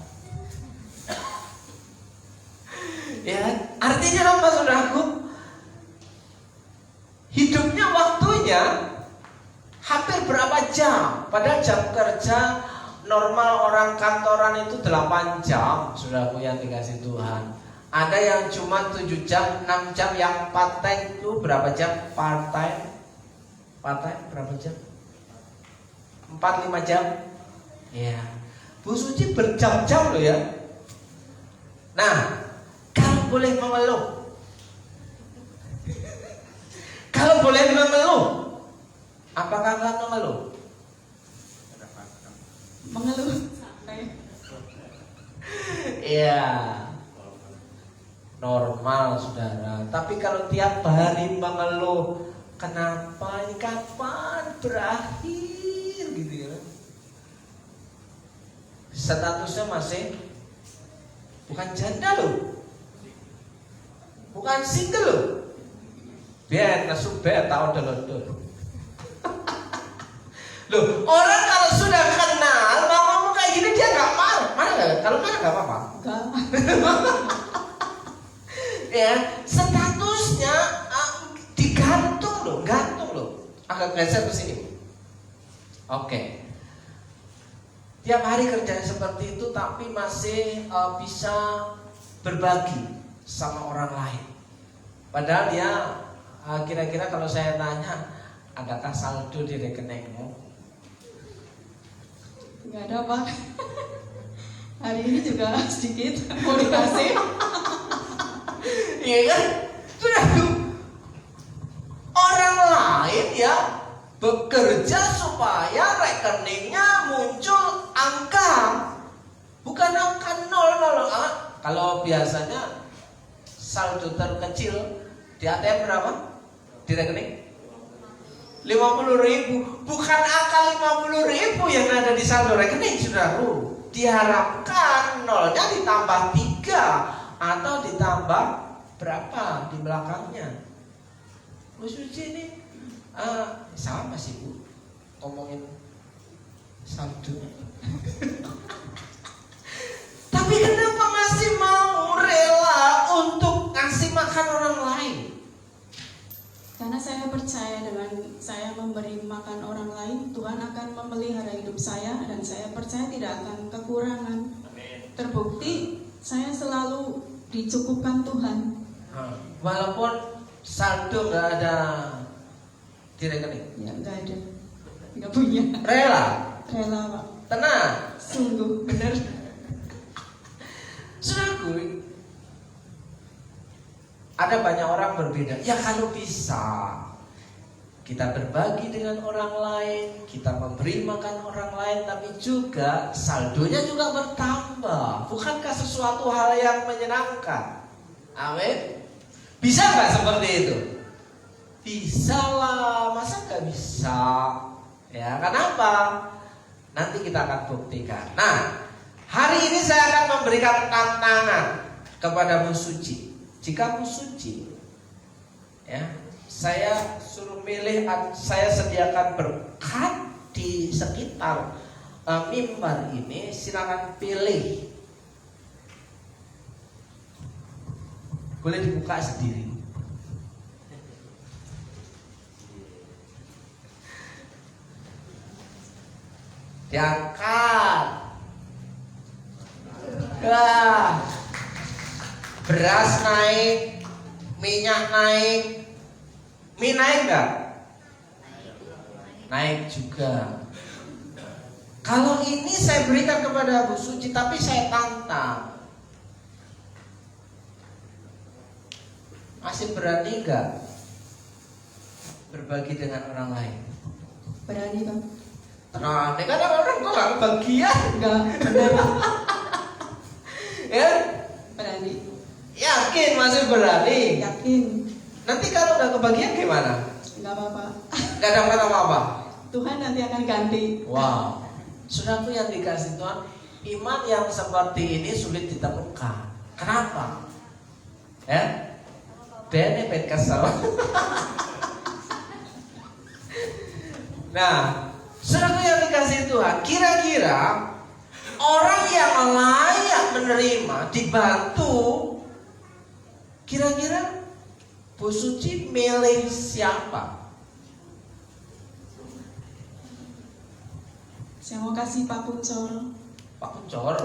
B: Ya, artinya apa, saudaraku? Hidupnya waktunya hampir berapa jam? Padahal jam kerja normal orang kantoran itu 8 jam, saudaraku yang dikasih Tuhan. Ada yang cuma 7 jam, 6 jam, yang part time itu berapa jam? Part time berapa jam? 4-5 jam. Ya, Bu Suci berjam-jam loh ya. Nah, kalau boleh mengeluh, apakah nggak mengeluh?
C: Mengeluh sampai.
B: Iya, normal saudara. Tapi kalau tiap hari mengeluh, kenapa ini kapan berakhir gitu ya? Statusnya masih bukan janda loh, bukan single loh. Biar nasib biar tahu dulu. Loh, orang kalau sudah kenal ngomong kayak gini dia nggak marah. Kalau marah nggak apa-apa. Ya, statusnya gantung loh. Agak geser ke sini. Oke. Tiap hari kerjanya seperti itu, tapi masih bisa berbagi sama orang lain. Padahal dia kira-kira kalau saya tanya, adakah saldo di rekeningmu?
C: Enggak ada, Pak. Hari ini juga sedikit mau dikasih.
B: Iya kan? Sudah tuh. Orang lain ya bekerja supaya rekeningnya muncul angka, bukan angka 00. Kalau biasanya saldo terkecil di ATM berapa? Di rekening 50.000. Bukan angka 50.000 yang ada di saldo rekening, saudaraku. Diharapkan nolnya ditambah 3 atau ditambah berapa di belakangnya. Bu Suci ini sama sih Bu, ngomongin saldo. Tapi kenapa masih mau rela untuk ngasih makan orang lain?
C: Karena saya percaya dengan saya memberi makan orang lain, Tuhan akan memelihara hidup saya, dan saya percaya tidak akan kekurangan. Terbukti saya selalu dicukupkan Tuhan.
B: Walaupun saldo nggak ada di rekening.
C: Ya, nggak ada, nggak punya.
B: Rela,
C: Pak.
B: tenang.
C: Sungguh benar.
B: Saudaraku, ada banyak orang berbeda. Ya kalau bisa kita berbagi dengan orang lain, kita memberi makan orang lain, tapi juga saldonya juga bertambah. Bukankah sesuatu hal yang menyenangkan? Amin. Bisa nggak seperti itu? Bisa lah, masa nggak bisa? Ya, kenapa? Nanti kita akan buktikan. Nah, Hari ini saya akan memberikan tantangan kepada Bu Suci. Jika Bu Suci, ya, saya suruh milih, saya sediakan berkat di sekitar mimbar ini, silakan pilih. Boleh dibuka sendiri. Diangkat. Wah. Beras naik, minyak naik. Mie naik enggak? Naik juga. Kalau ini saya berikan kepada Bu Suci, tapi saya tantang. Masih berani enggak berbagi dengan orang lain?
C: Berani, Bang.
B: Nah, ini kan orang kok gak kebagian.
C: Enggak, benar.
B: Ya?
C: Berani.
B: Yakin masih berani?
C: Yakin.
B: Nanti kalau gak kebagian gimana?
C: Enggak apa-apa.
B: Gak dapat apa-apa?
C: Tuhan nanti akan ganti.
B: Wow. Saudaraku yang dikasih Tuhan, iman yang seperti ini sulit ditemukan. Kenapa? Ya? Benefit kesel. Nah, saudaraku yang dikasih Tuhan, kira-kira orang yang layak menerima, dibantu, kira-kira Bu Suci milih siapa?
C: Saya mau kasih Pak Puncor.
B: Pak Puncor?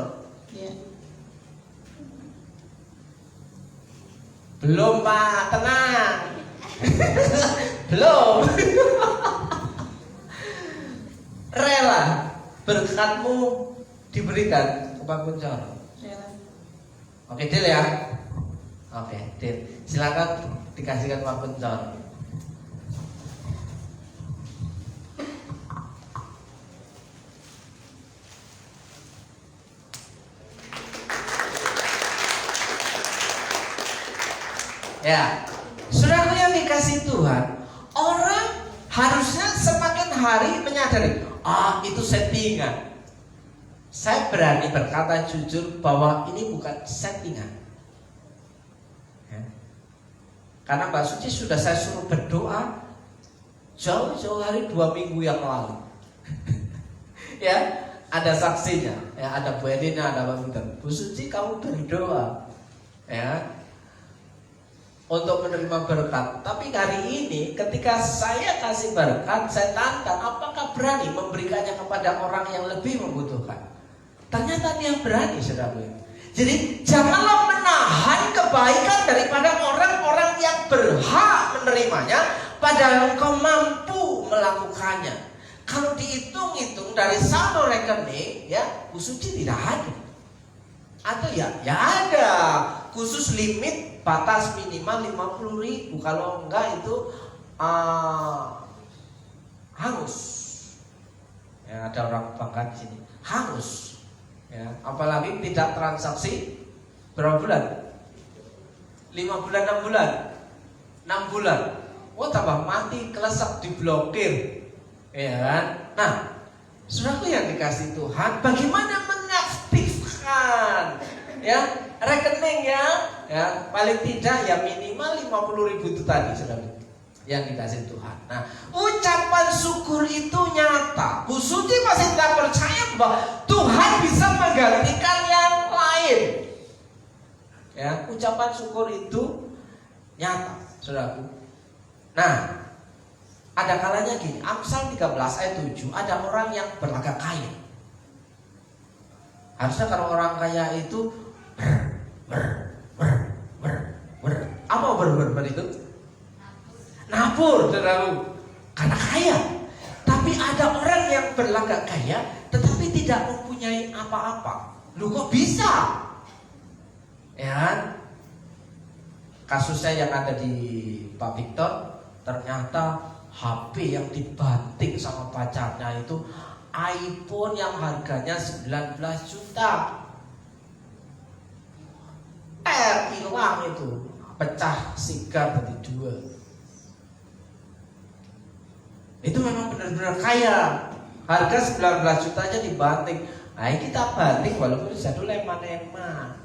C: Ya.
B: Belum Pak, tenang. Belum. Rela berkatmu diberikan ke Pak Puncor.
C: Rela.
B: Oke, deal ya. Oke, deal. Silakan dikasihkan Pak Puncor. Ya, saudaraku yang dikasih Tuhan, orang harusnya semakin hari menyadari, itu settingan. Saya berani berkata jujur bahwa ini bukan settingan. Ya. Karena Mbak Suci sudah saya suruh berdoa jauh-jauh hari 2 minggu yang lalu. Ya, ada saksinya. Ya, ada Bu Edina, ada Pak Peter. Bu Suci, kamu berdoa. Ya. Untuk menerima berkat. Tapi hari ini ketika saya kasih berkat, saya tantang apakah berani memberikannya kepada orang yang lebih membutuhkan. Ternyata dia berani, saudara. Jadi janganlah menahan kebaikan daripada orang-orang yang berhak menerimanya, padahal engkau mampu melakukannya. Kalau dihitung-hitung dari saldo rekening, ya Bu Suci tidak ada. Atau ya ada khusus limit batas minimal 50.000. Kalau enggak itu hangus. Ya, ada orang bangka di sini. Hangus. Ya, apalagi tidak transaksi berapa bulan? 5 bulan, 6 bulan. 6 bulan. Oh, tambah mati, kelesek, diblokir. Ya kan? Nah, saudaraku yang dikasih Tuhan, bagaimana mengaktifkan ya rekening ya paling tidak ya minimal 50.000 itu tadi, saudara yang dikasih Tuhan. Nah, ucapan syukur itu nyata. Bu Suci masih tidak percaya bahwa Tuhan bisa menggantikan yang lain. Ya, ucapan syukur itu nyata, saudaraku. Nah, ada kalanya gini, Amsal 13 ayat 7, ada orang yang berlagak kaya. Harusnya kalau orang kaya itu apa ber itu? Nabur, saudaraku, karena kaya. Tapi ada orang yang berlagak kaya tetapi tidak mempunyai apa-apa. Lu kok bisa? Ya, kasusnya yang ada di Pak Victor, ternyata HP yang dibanting sama pacarnya itu iPhone yang harganya 19 juta. Hilang itu, pecah sigar jadi 2. Itu memang benar-benar kaya. Harga 19 juta aja dibanting. Ayo kita banting walaupun jadul eman-eman.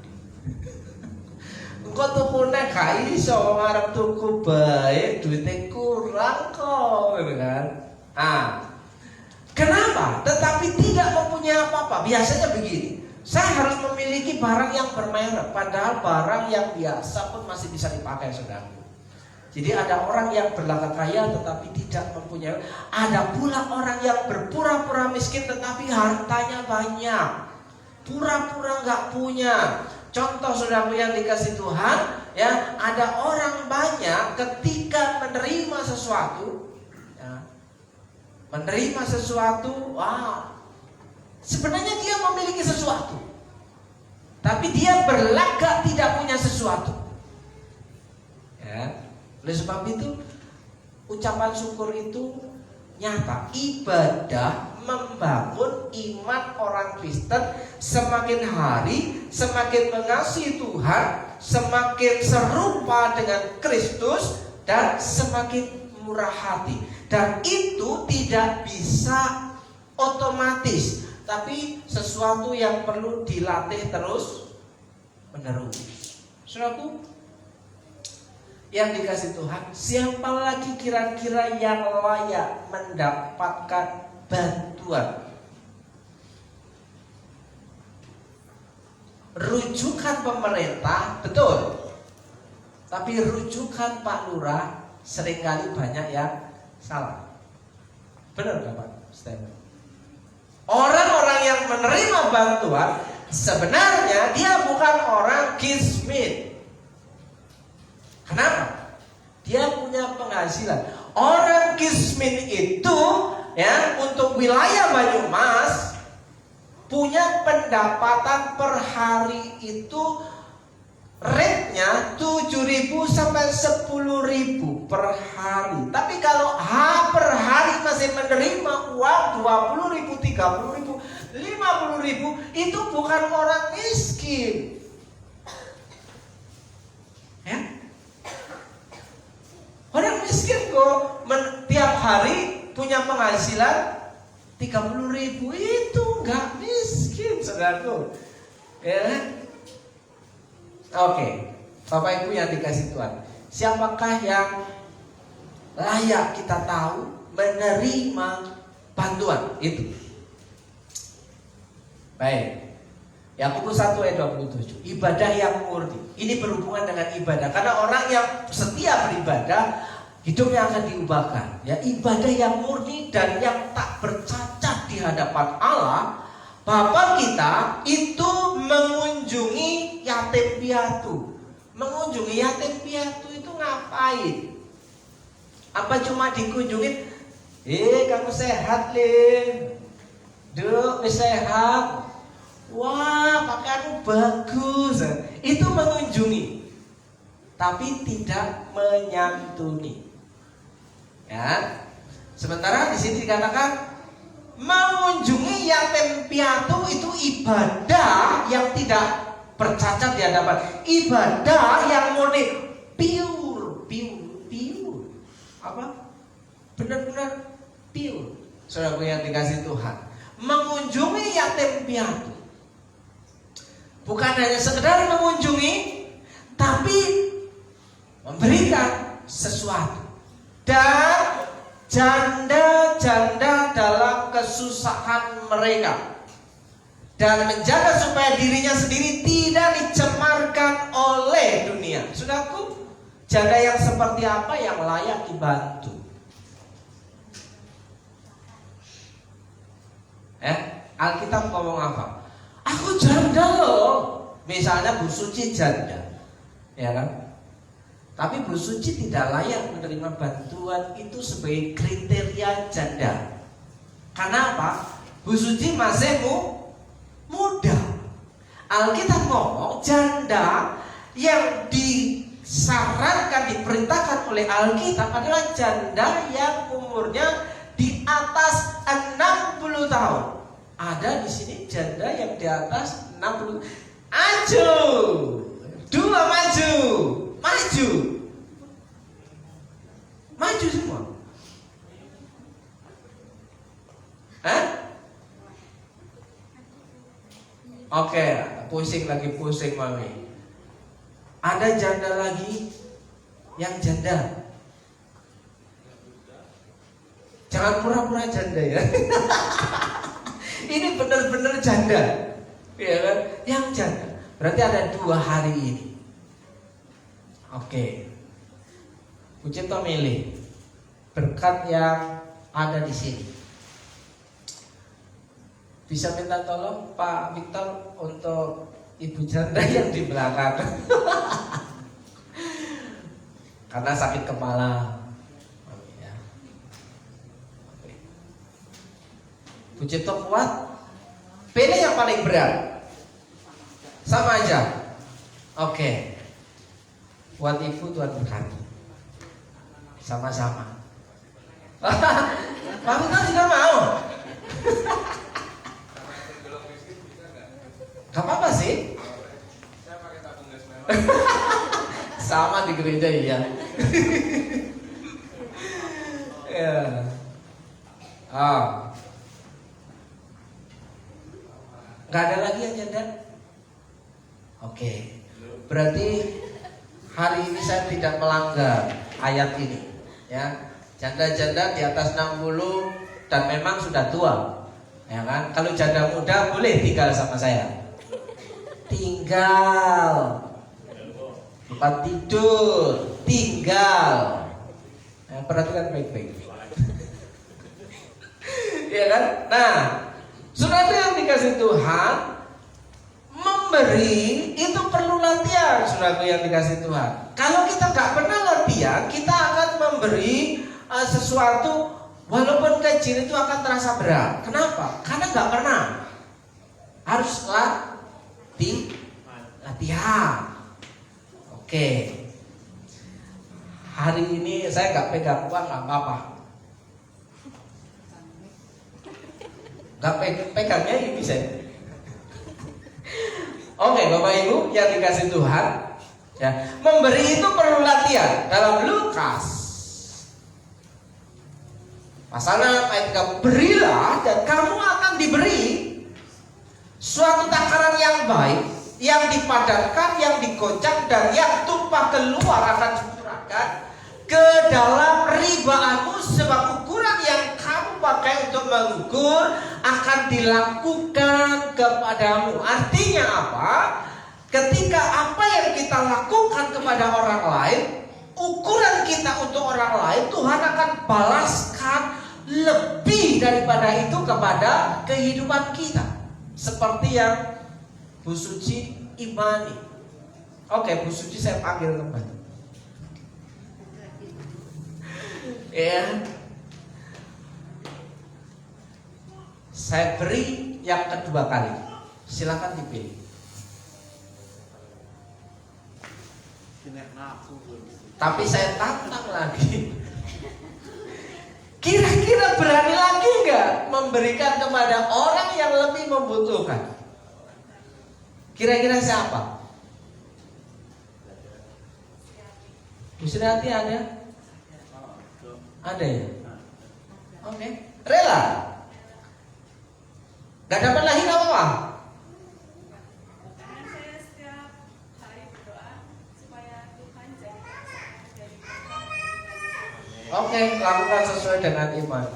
B: Engko tukune gak iso ngarep tuku bae duitnya kurang kok, gitu kan? Kenapa? Tetapi tidak mempunyai apa-apa. Biasanya begini, saya harus memiliki barang yang bermerek, padahal barang yang biasa pun masih bisa dipakai, saudaraku. Jadi ada orang yang berlagak kaya tetapi tidak mempunyai. Ada pula orang yang berpura-pura miskin tetapi hartanya banyak, pura-pura nggak punya. Contoh saudaraku yang dikasih Tuhan, ya, ada orang banyak ketika menerima sesuatu, ya, menerima sesuatu, sebenarnya dia memiliki sesuatu, tapi dia berlagak tidak punya sesuatu. Ya. Oleh sebab itu, ucapan syukur itu nyata. Ibadah membangun iman orang Kristen semakin hari, semakin mengasihi Tuhan, semakin serupa dengan Kristus, dan semakin murah hati. Dan itu tidak bisa otomatis, tapi sesuatu yang perlu dilatih terus menerus. Saudaraku yang dikasih Tuhan, siapa lagi kira-kira yang layak mendapatkan bantuan? Rujukan pemerintah betul, tapi rujukan Pak Lurah seringkali banyak yang salah. Benar gak Pak Steven? Orang-orang yang menerima bantuan sebenarnya dia bukan orang kismin. Kenapa? Dia punya penghasilan. Orang kismin itu, ya, untuk wilayah Banyumas punya pendapatan per hari itu rate-nya 7.000 sampai 10.000 per hari. Tapi kalau per hari masih menerima uang 20.000, 30.000, 50.000, itu bukan orang miskin. Ya? Orang miskin kok tiap hari punya penghasilan 30.000, itu nggak miskin, saudaraku. Ya? Oke, Bapak Ibu yang dikasih Tuhan, siapakah yang layak kita tahu menerima bantuan itu? Baik. Yakobus 1 ayat 27, ibadah yang murni. Ini berhubungan dengan ibadah, karena orang yang setia beribadah, hidupnya akan diubahkan. Ya, ibadah yang murni dan yang tak bercacat di hadapan Allah. Bapa kita itu mengunjungi yatim piatu. Mengunjungi yatim piatu itu ngapain? Apa cuma dikunjungin? Kamu sehat, Lin. Duk, sehat. Wah, pakaianmu bagus. Itu mengunjungi, tapi tidak menyantuni. Ya. Sementara di sini dikatakan mengunjungi yatim piatu itu ibadah yang tidak bercacat di hadapan. Ibadah yang murni, pure. Apa? Benar-benar pure. Saudara yang dikasih Tuhan, mengunjungi yatim piatu bukan hanya sekedar mengunjungi, tapi memberikan sesuatu. Dan janda-janda dalam kesusahan mereka, dan menjaga supaya dirinya sendiri tidak dicemarkan oleh dunia. Saudaraku, janda yang seperti apa yang layak dibantu? Alkitab ngomong apa? Aku janda loh. Misalnya Bu Suci janda, ya kan? Tapi Bu Suci tidak layak menerima bantuan itu sebagai kriteria janda. Karena apa? Bu Suci masih muda. Alkitab ngomong janda yang disarankan, diperintahkan oleh Alkitab adalah janda yang umurnya di atas 60 tahun. Ada di sini janda yang di atas 60. Maju. Dua maju. Maju semua. Oke, pusing mami. Ada janda lagi yang janda. Jangan pura-pura janda ya. Ini benar-benar janda, ya kan? Yang janda. Berarti ada 2 hari ini. Oke. Pucito milih berkat yang ada di sini. Bisa minta tolong Pak Victor untuk ibu janda yang di belakang. Karena sakit kepala. Pucito kuat. Pilih yang paling berat. Sama aja. Oke. Buat ibu Tuhan berkati. Sama-sama. Pak Victor tidak mau. Gak apa-apa sih.
D: Saya pakai tabung gas mewah.
B: Sama di gereja iya. Ya. Gak ada lagi yang janda? Oke. Berarti hari ini saya tidak melanggar ayat ini, ya. Janda-janda di atas 60 dan memang sudah tua, ya kan? Kalau janda muda boleh tinggal sama saya. Tinggal, bukan tidur, tinggal. Perhatikan baik-baik. Ya kan? Nah, saudara yang dikasih Tuhan, memberi itu perlu latihan, saudara yang dikasih Tuhan. Kalau kita nggak pernah latihan, kita akan memberi sesuatu walaupun kecil itu akan terasa berat. Kenapa? Karena nggak pernah. Harus latihan. Oke. Hari ini saya nggak pegang uang, nggak apa-apa. Nggak pegangnya ini bisa. Oke, Bapak Ibu yang dikasih Tuhan, ya, memberi itu perlu latihan. Dalam Lukas pasal 6 ayat 3, berilah dan kamu akan diberi suatu takaran yang baik, yang dipadatkan, yang dikocak, dan yang tumpah keluar akan dicurahkan ke dalam ribaanmu, sebab ukuran yang kamu pakai untuk mengukur akan dilakukan kepadamu. Artinya apa? Ketika apa yang kita lakukan kepada orang lain, ukuran kita untuk orang lain, Tuhan akan balaskan lebih daripada itu kepada kehidupan kita. Seperti yang Bu Suci imani. Oke, Bu Suci saya panggil kembali. Ya, saya beri yang kedua kali. Silakan dipilih. Tapi saya tantang lagi. Kira-kira berani lagi nggak memberikan kepada orang yang lebih membutuhkan? Kira-kira siapa? Bu Sriati ada? Ada ya? Oke. Rela? Gak dapat lagi gak apa-apa?
E: Karena saya setiap hari berdoa supaya Tuhan jadikan saya jadi berkat.
B: Oke, lakukan sesuai dengan iman.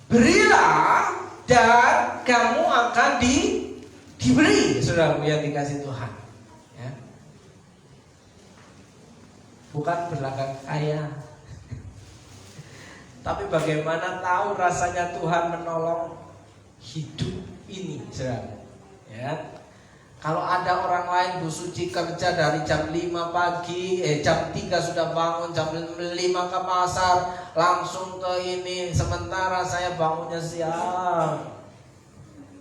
B: Berilah dan kamu akan diberi, saudaraku yang dikasih Tuhan. Ya. Bukan berlagak kaya, tapi bagaimana tahu rasanya Tuhan menolong hidup ini, saudara. Ya. Kalau ada orang lain Bu Suci kerja dari jam 5 pagi, jam 3 sudah bangun, jam 5 ke pasar, langsung ke ini. Sementara saya bangunnya siang,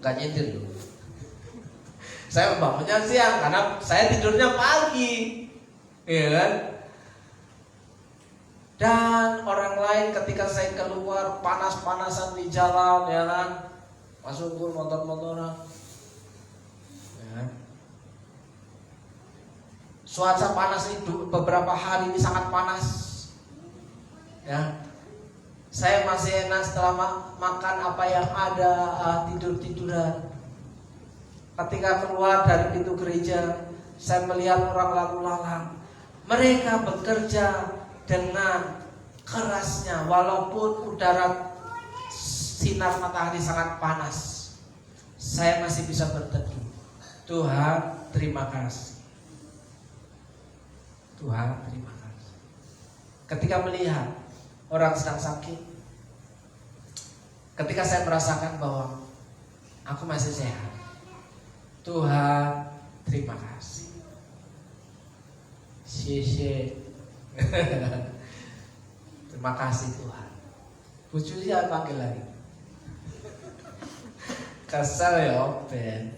B: gak nyetir loh. Saya bangunnya siang karena saya tidurnya pagi, ya kan? Dan orang lain ketika saya keluar panas-panasan di jalan, ya kan, masuk ke motor-motoran, ya kan? Cuaca panas itu beberapa hari ini sangat panas, ya. Saya masih enak setelah makan apa yang ada, tidur-tiduran. Ketika keluar dari pintu gereja, saya melihat orang lalu lalang. Mereka bekerja dengan kerasnya, walaupun udara sinar matahari sangat panas. Saya masih bisa berteduh. Tuhan, terima kasih. Tuhan, terima kasih. Ketika melihat orang sedang sakit, ketika saya merasakan bahwa aku masih sehat, Tuhan, terima kasih. Xie. Terima kasih Tuhan. Pujunya panggil lagi. Kesel ya Ben.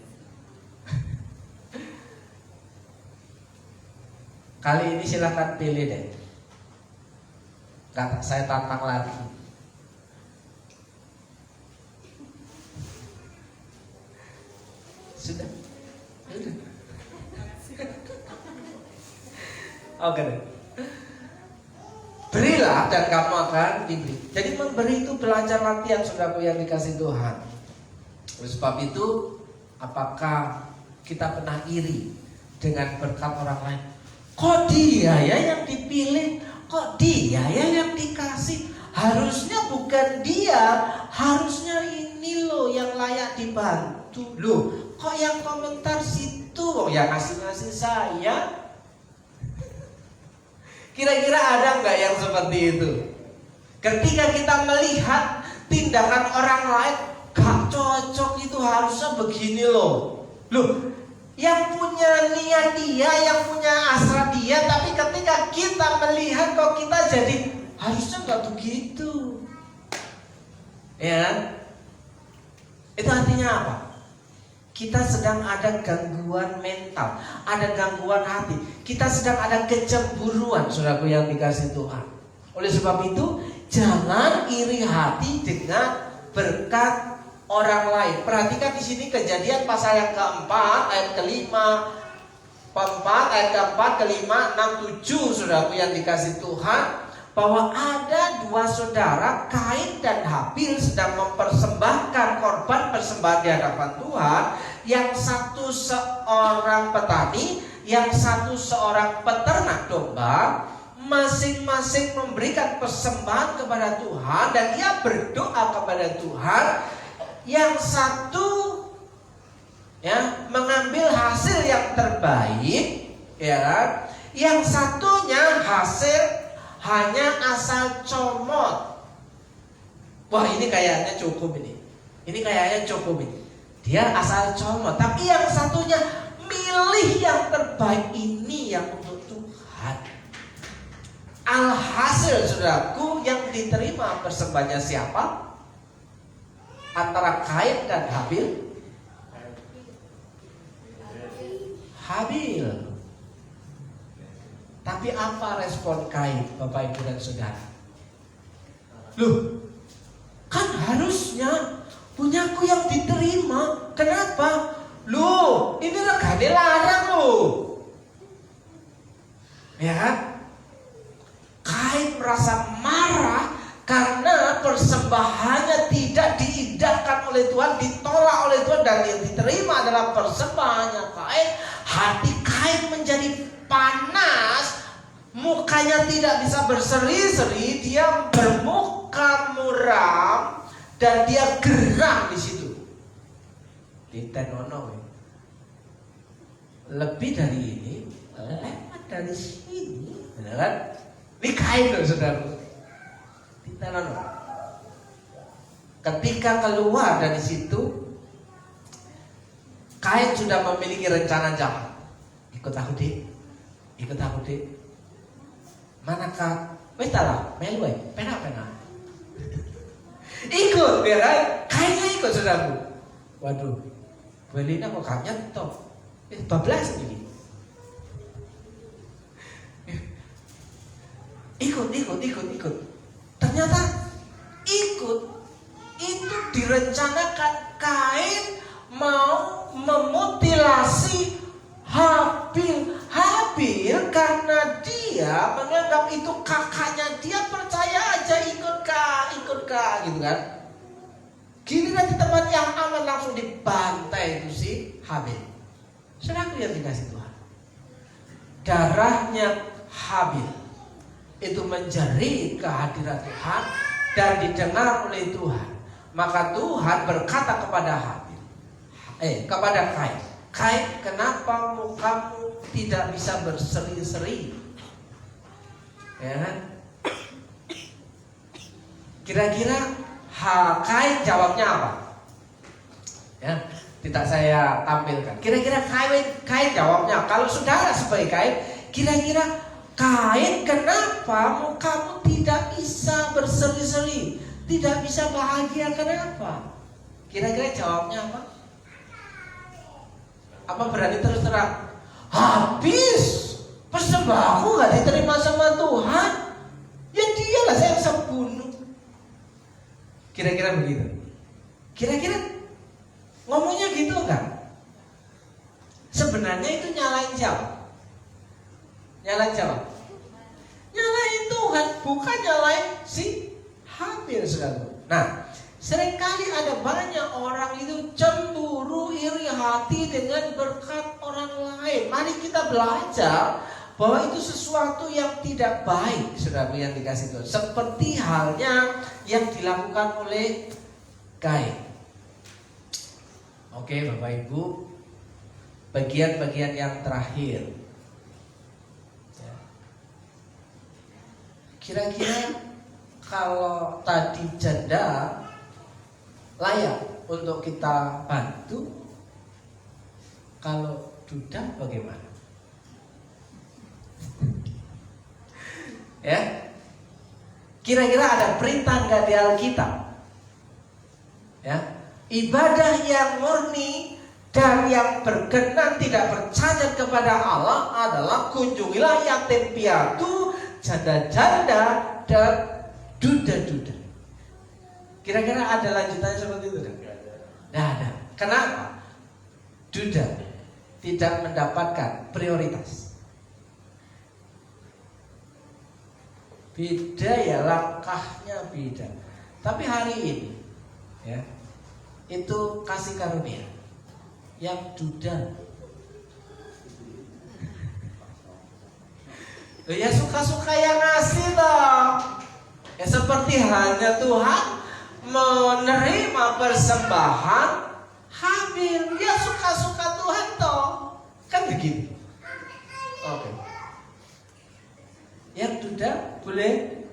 B: Kali ini silakan pilih deh. Saya tantang lagi. Sudah. Oke deh. Berilah dan kamu akan diberi. Jadi memberi itu belajar latihan, saudaraku yang dikasih Tuhan. Oleh sebab itu, apakah kita pernah iri dengan berkat orang lain? Kok dia ya yang dipilih? Kok dia ya yang dikasih? Harusnya bukan dia, harusnya ini loh yang layak dibantu. Loh, kok yang komentar situ? Oh, yang ngasih-ngasih saya. Kira-kira ada nggak yang seperti itu? Ketika kita melihat tindakan orang lain, gak cocok, itu harusnya begini loh. Loh, yang punya niat dia, yang punya asal dia, tapi ketika kita melihat kok kita jadi harusnya nggak begitu. Ya, itu artinya apa? Kita sedang ada gangguan mental, ada gangguan hati. Kita sedang ada kecemburuan, saudaraku yang dikasih Tuhan. Oleh sebab itu, jangan iri hati dengan berkat orang lain. Perhatikan di sini Kejadian pasal yang keempat, ayat kelima, ayat keempat, kelima, 6, 7, saudaraku yang dikasih Tuhan. Bahwa ada dua saudara, Kain dan Habil, sedang mempersembahkan korban persembahan di hadapan Tuhan. Yang satu seorang petani, yang satu seorang peternak domba. Masing-masing memberikan persembahan kepada Tuhan, dan ia berdoa kepada Tuhan. Yang satu ya mengambil hasil yang terbaik, ya kan? Yang satunya hasil hanya asal comot. Wah, ini kayaknya cukup ini. Ini kayaknya cukup ini. Dia asal comot, tapi yang satunya milih yang terbaik, ini yang untuk Tuhan. Alhasil, saudaraku, yang diterima persembahannya siapa? Antara Kain dan Habil? Habil. Tapi apa respon Kain, Bapak Ibu dan Saudara? Loh, kan harusnya punyaku yang diterima. Kenapa? Loh, ini regane larang loh. Ya kan? Kain merasa marah karena persembahannya tidak diindahkan oleh Tuhan, ditolak oleh Tuhan, dan yang diterima adalah persembahannya Kain. Hati Kain menjadi panas, mukanya tidak bisa berseri-seri, dia bermuka muram dan dia geram di situ. Ditenono, lebih dari ini, lewat dari sini, benar kan? Ini Kain loh, saudara. Ditenono. Ketika keluar dari situ, Kain sudah memiliki rencana jahat. Ikut aku deh. Manakah? Wes talah, melu wae, pena. Ikut, ya kan? Kayaknya ikut, saudaraku. Waduh, Belina kok gak nyetok. 12 ini. Ikut. Ternyata ikut itu direncanakan. Kain mau memutilasi Habil karena dia menganggap itu kakaknya. Dia percaya aja, ikut kak gitu kan. Giliran di tempat yang aman langsung dibantai itu si Habil. Saudaraku yang dikasih Tuhan, darahnya Habil itu menjerit kehadiran Tuhan dan didengar oleh Tuhan. Maka Tuhan berkata kepada Habil, kepada Kain, Kain, kenapa mukamu tidak bisa berseri-seri? Ya kan? Kira-kira Kain jawabnya apa? Ya, tidak saya tampilkan. Kira-kira Kain jawabnya, kalau saudara sebagai Kain, kira-kira Kain, kenapa mukamu tidak bisa berseri-seri, tidak bisa bahagia, kenapa? Kira-kira jawabnya apa? Apa berani terus terang? Habis persembahanku gak diterima sama Tuhan, ya dialah saya bisa bunuh. Kira-kira begitu. Kira-kira ngomongnya gitu enggak? Sebenarnya itu nyalain siapa? Nyalain siapa? Nyalain Tuhan, bukan nyalain si Habil, saudara. Nah, seringkali ada banyak orang itu cemburu, iri hati dengan berkat orang lain. Mari kita belajar bahwa itu sesuatu yang tidak baik, saudara yang dikasih Tuhan. Seperti halnya yang dilakukan oleh Kain. Oke, Bapak Ibu, bagian-bagian yang terakhir. Kira-kira kalau tadi janda layak untuk kita bantu, kalau duda bagaimana? Ya, kira-kira ada perintah nggak di Alkitab? Ya, ibadah yang murni dan yang berkenan tidak bercacat kepada Allah adalah kunjungilah yatim piatu, janda-janda dan duda-duda. Kira-kira ada lanjutannya seperti itu? Tidak ada. Kenapa? Duda tidak mendapatkan prioritas. Beda ya, langkahnya beda. Tapi hari ini ya, itu kasih karunia yang duda. Ya suka-suka yang ngasih toh. Ya seperti halnya Tuhan menerima persembahan Habil. Ya suka-suka Tuhan toh. Kan begitu. Oke. Yang duda boleh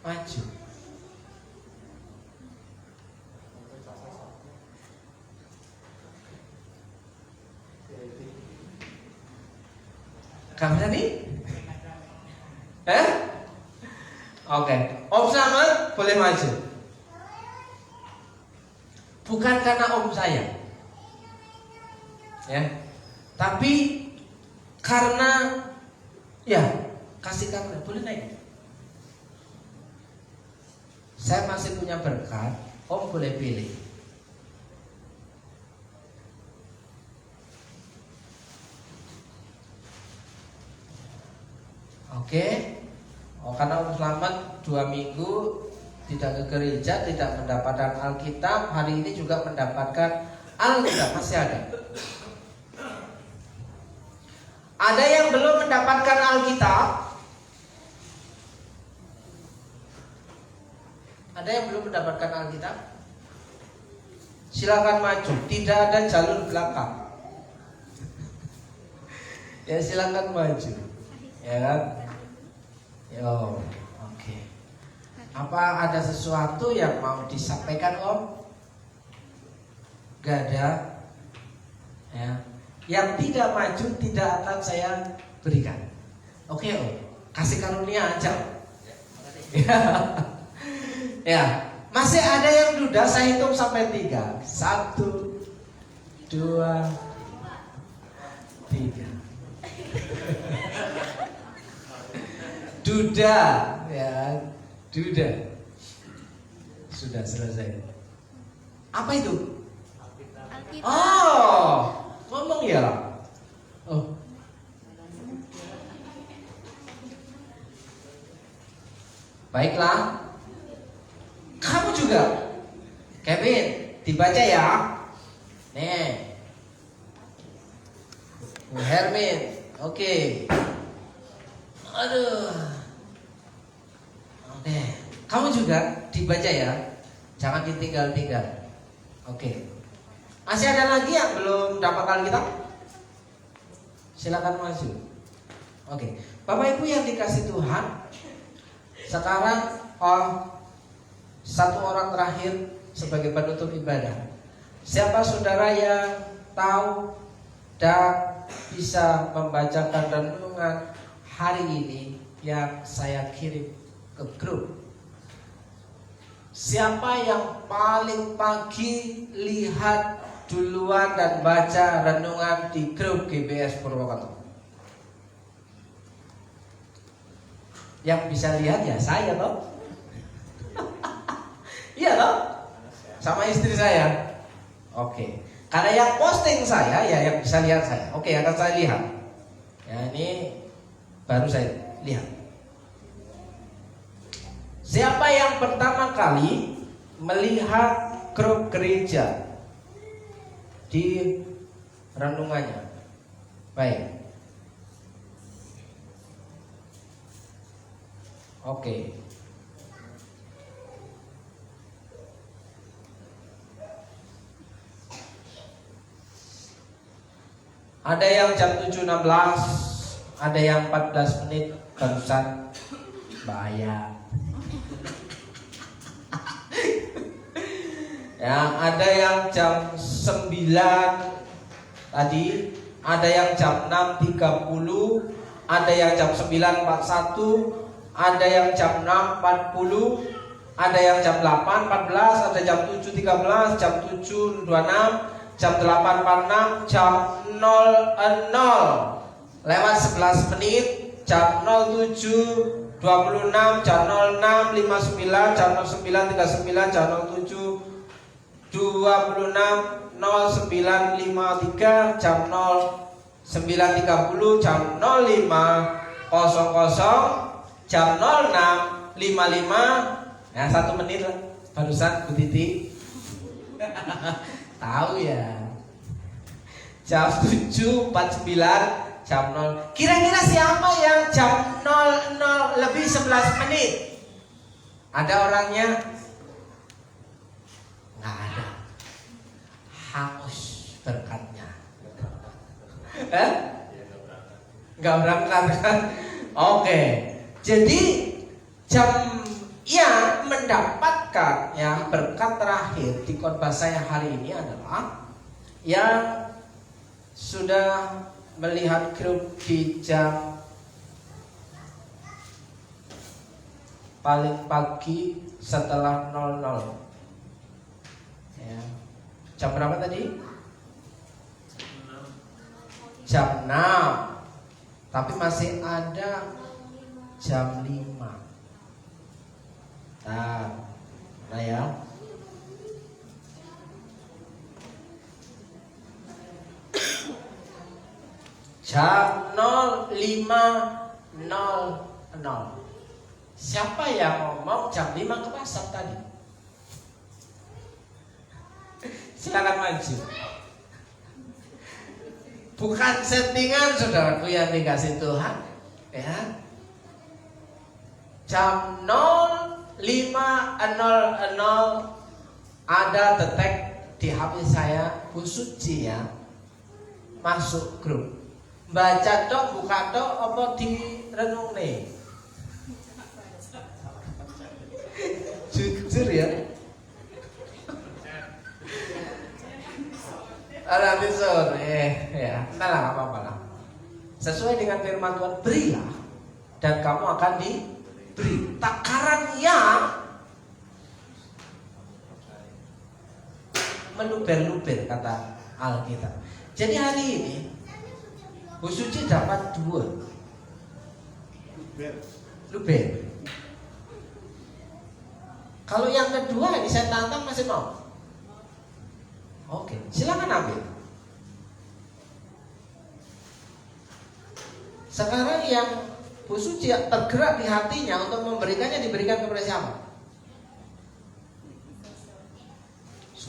B: maju. Kamu tadi? Oke. Om Slamet boleh maju. Bukan karena om saya, ya, tapi karena ya kasih karunia. Boleh naik. Saya masih punya berkat. Om boleh pilih. Oke. Karena Om Slamet 2 minggu tidak ke gereja, tidak mendapatkan Alkitab. Hari ini juga mendapatkan Alkitab. Masih ada. Ada yang belum mendapatkan Alkitab? Ada yang belum mendapatkan Alkitab? Silakan maju. Tidak ada jalur belakang. Ya silakan maju. Ya kan? Yo, oke. Apa ada sesuatu yang mau disampaikan Om? Gak ada. Ya. Yang tidak maju tidak akan saya berikan. Oke Om, kasih karunia aja. Ya. Ya. Masih ada yang duda, saya hitung sampai 3. 1, 2, 3. Duda, ya, duda. Sudah selesai. Apa itu? Oh, ngomong ya. Oh. Baiklah. Kamu juga. Kevin, dibaca ya. Nih. Bu Hermin, oke. Aduh. Oke. Kamu juga dibaca ya. Jangan ditinggal-tinggal. Oke. Masih ada lagi yang belum dapat Alkitab? Silakan maju. Oke. Bapak Ibu yang dikasih Tuhan, sekarang satu orang terakhir sebagai penutup ibadah. Siapa saudara yang tahu dan bisa membacakan renungan hari ini yang saya kirim ke grup? Siapa yang paling pagi lihat duluan dan baca renungan di grup GBS Purwokerto? Yang bisa lihat ya saya toh. Iya toh? Sama istri saya. Oke. Karena yang posting saya ya yang bisa lihat saya. Oke, akan saya lihat. Ya ini baru saya lihat. Siapa yang pertama kali melihat grup gereja di renungannya? Baik. Oke. Ada yang jam 7.16, ada yang 14 menit barusan bahaya. Ya, ada yang jam 9 tadi, ada yang jam 6.30, ada yang jam 9.41, ada yang jam 6.40, ada yang jam 8.14, ada jam 7.13, jam 7.26, jam 8.46, jam 00 lewat 11 menit, jam 07.26, jam 06.59, jam 09.39, jam 07.26, 09.53, jam 09.30, jam 05.00, jam 06.55. Ya 1 menit lah barusan Bu Titi. Tahu ya. Jam 7.49, jam 0. Kira-kira siapa yang jam 00 lebih 11 menit? Ada orangnya? Nggak ada. Hangus berkatnya. Nggak berangkat kan? Oke. Jadi jam yang mendapatkan ya berkat terakhir di khotbah saya hari ini adalah yang sudah melihat grup di jam paling pagi setelah 00. Ya. Jam berapa tadi? Jam 6. Tapi masih ada jam 5. Nah ya. Jam 05.00. Siapa yang ngomong jam 5 ke pasar tadi? Silakan maju. Bukan settingan saudaraku yang dikasih Tuhan, ya. Jam 05.00 ada detek di HP saya, Bu Suci ya, masuk grup. Baca tok, buka tok, apa di renung nih? Jujur ya. Nanti sore ya, entahlah apa-apa lah. Sesuai dengan firman Tuhan, berilah dan kamu akan diberi. Takaran yang meluber-luber kata Alkitab. Jadi hari ini Bu Suci dapat 2 luber. Kalau yang kedua ini saya tantang, masih mau? Oke, silakan ambil. Sekarang yang Bu Suci tergerak di hatinya untuk memberikannya, diberikan kepada siapa?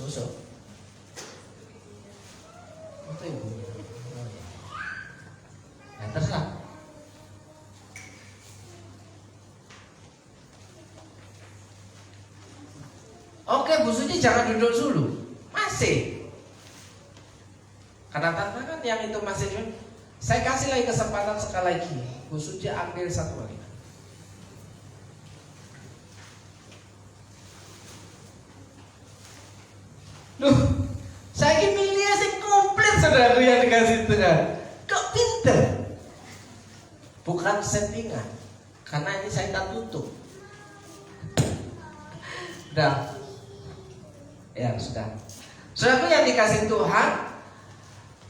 B: Susu. Itu ibunya. Oh, ya. Ya terserah. Oke, Bu Suci jangan duduk dulu. Masih. Karena tantangan yang itu masih. Saya kasih lagi kesempatan sekali lagi. Bu Suci ambil satu lagi. Loh, saya ini milih sih komplit saudaraku yang dikasih Tuhan. Kok pinter? Bukan settingan. Karena ini saya tak tutup. Udah. Ya sudah. Saudaraku yang dikasih Tuhan,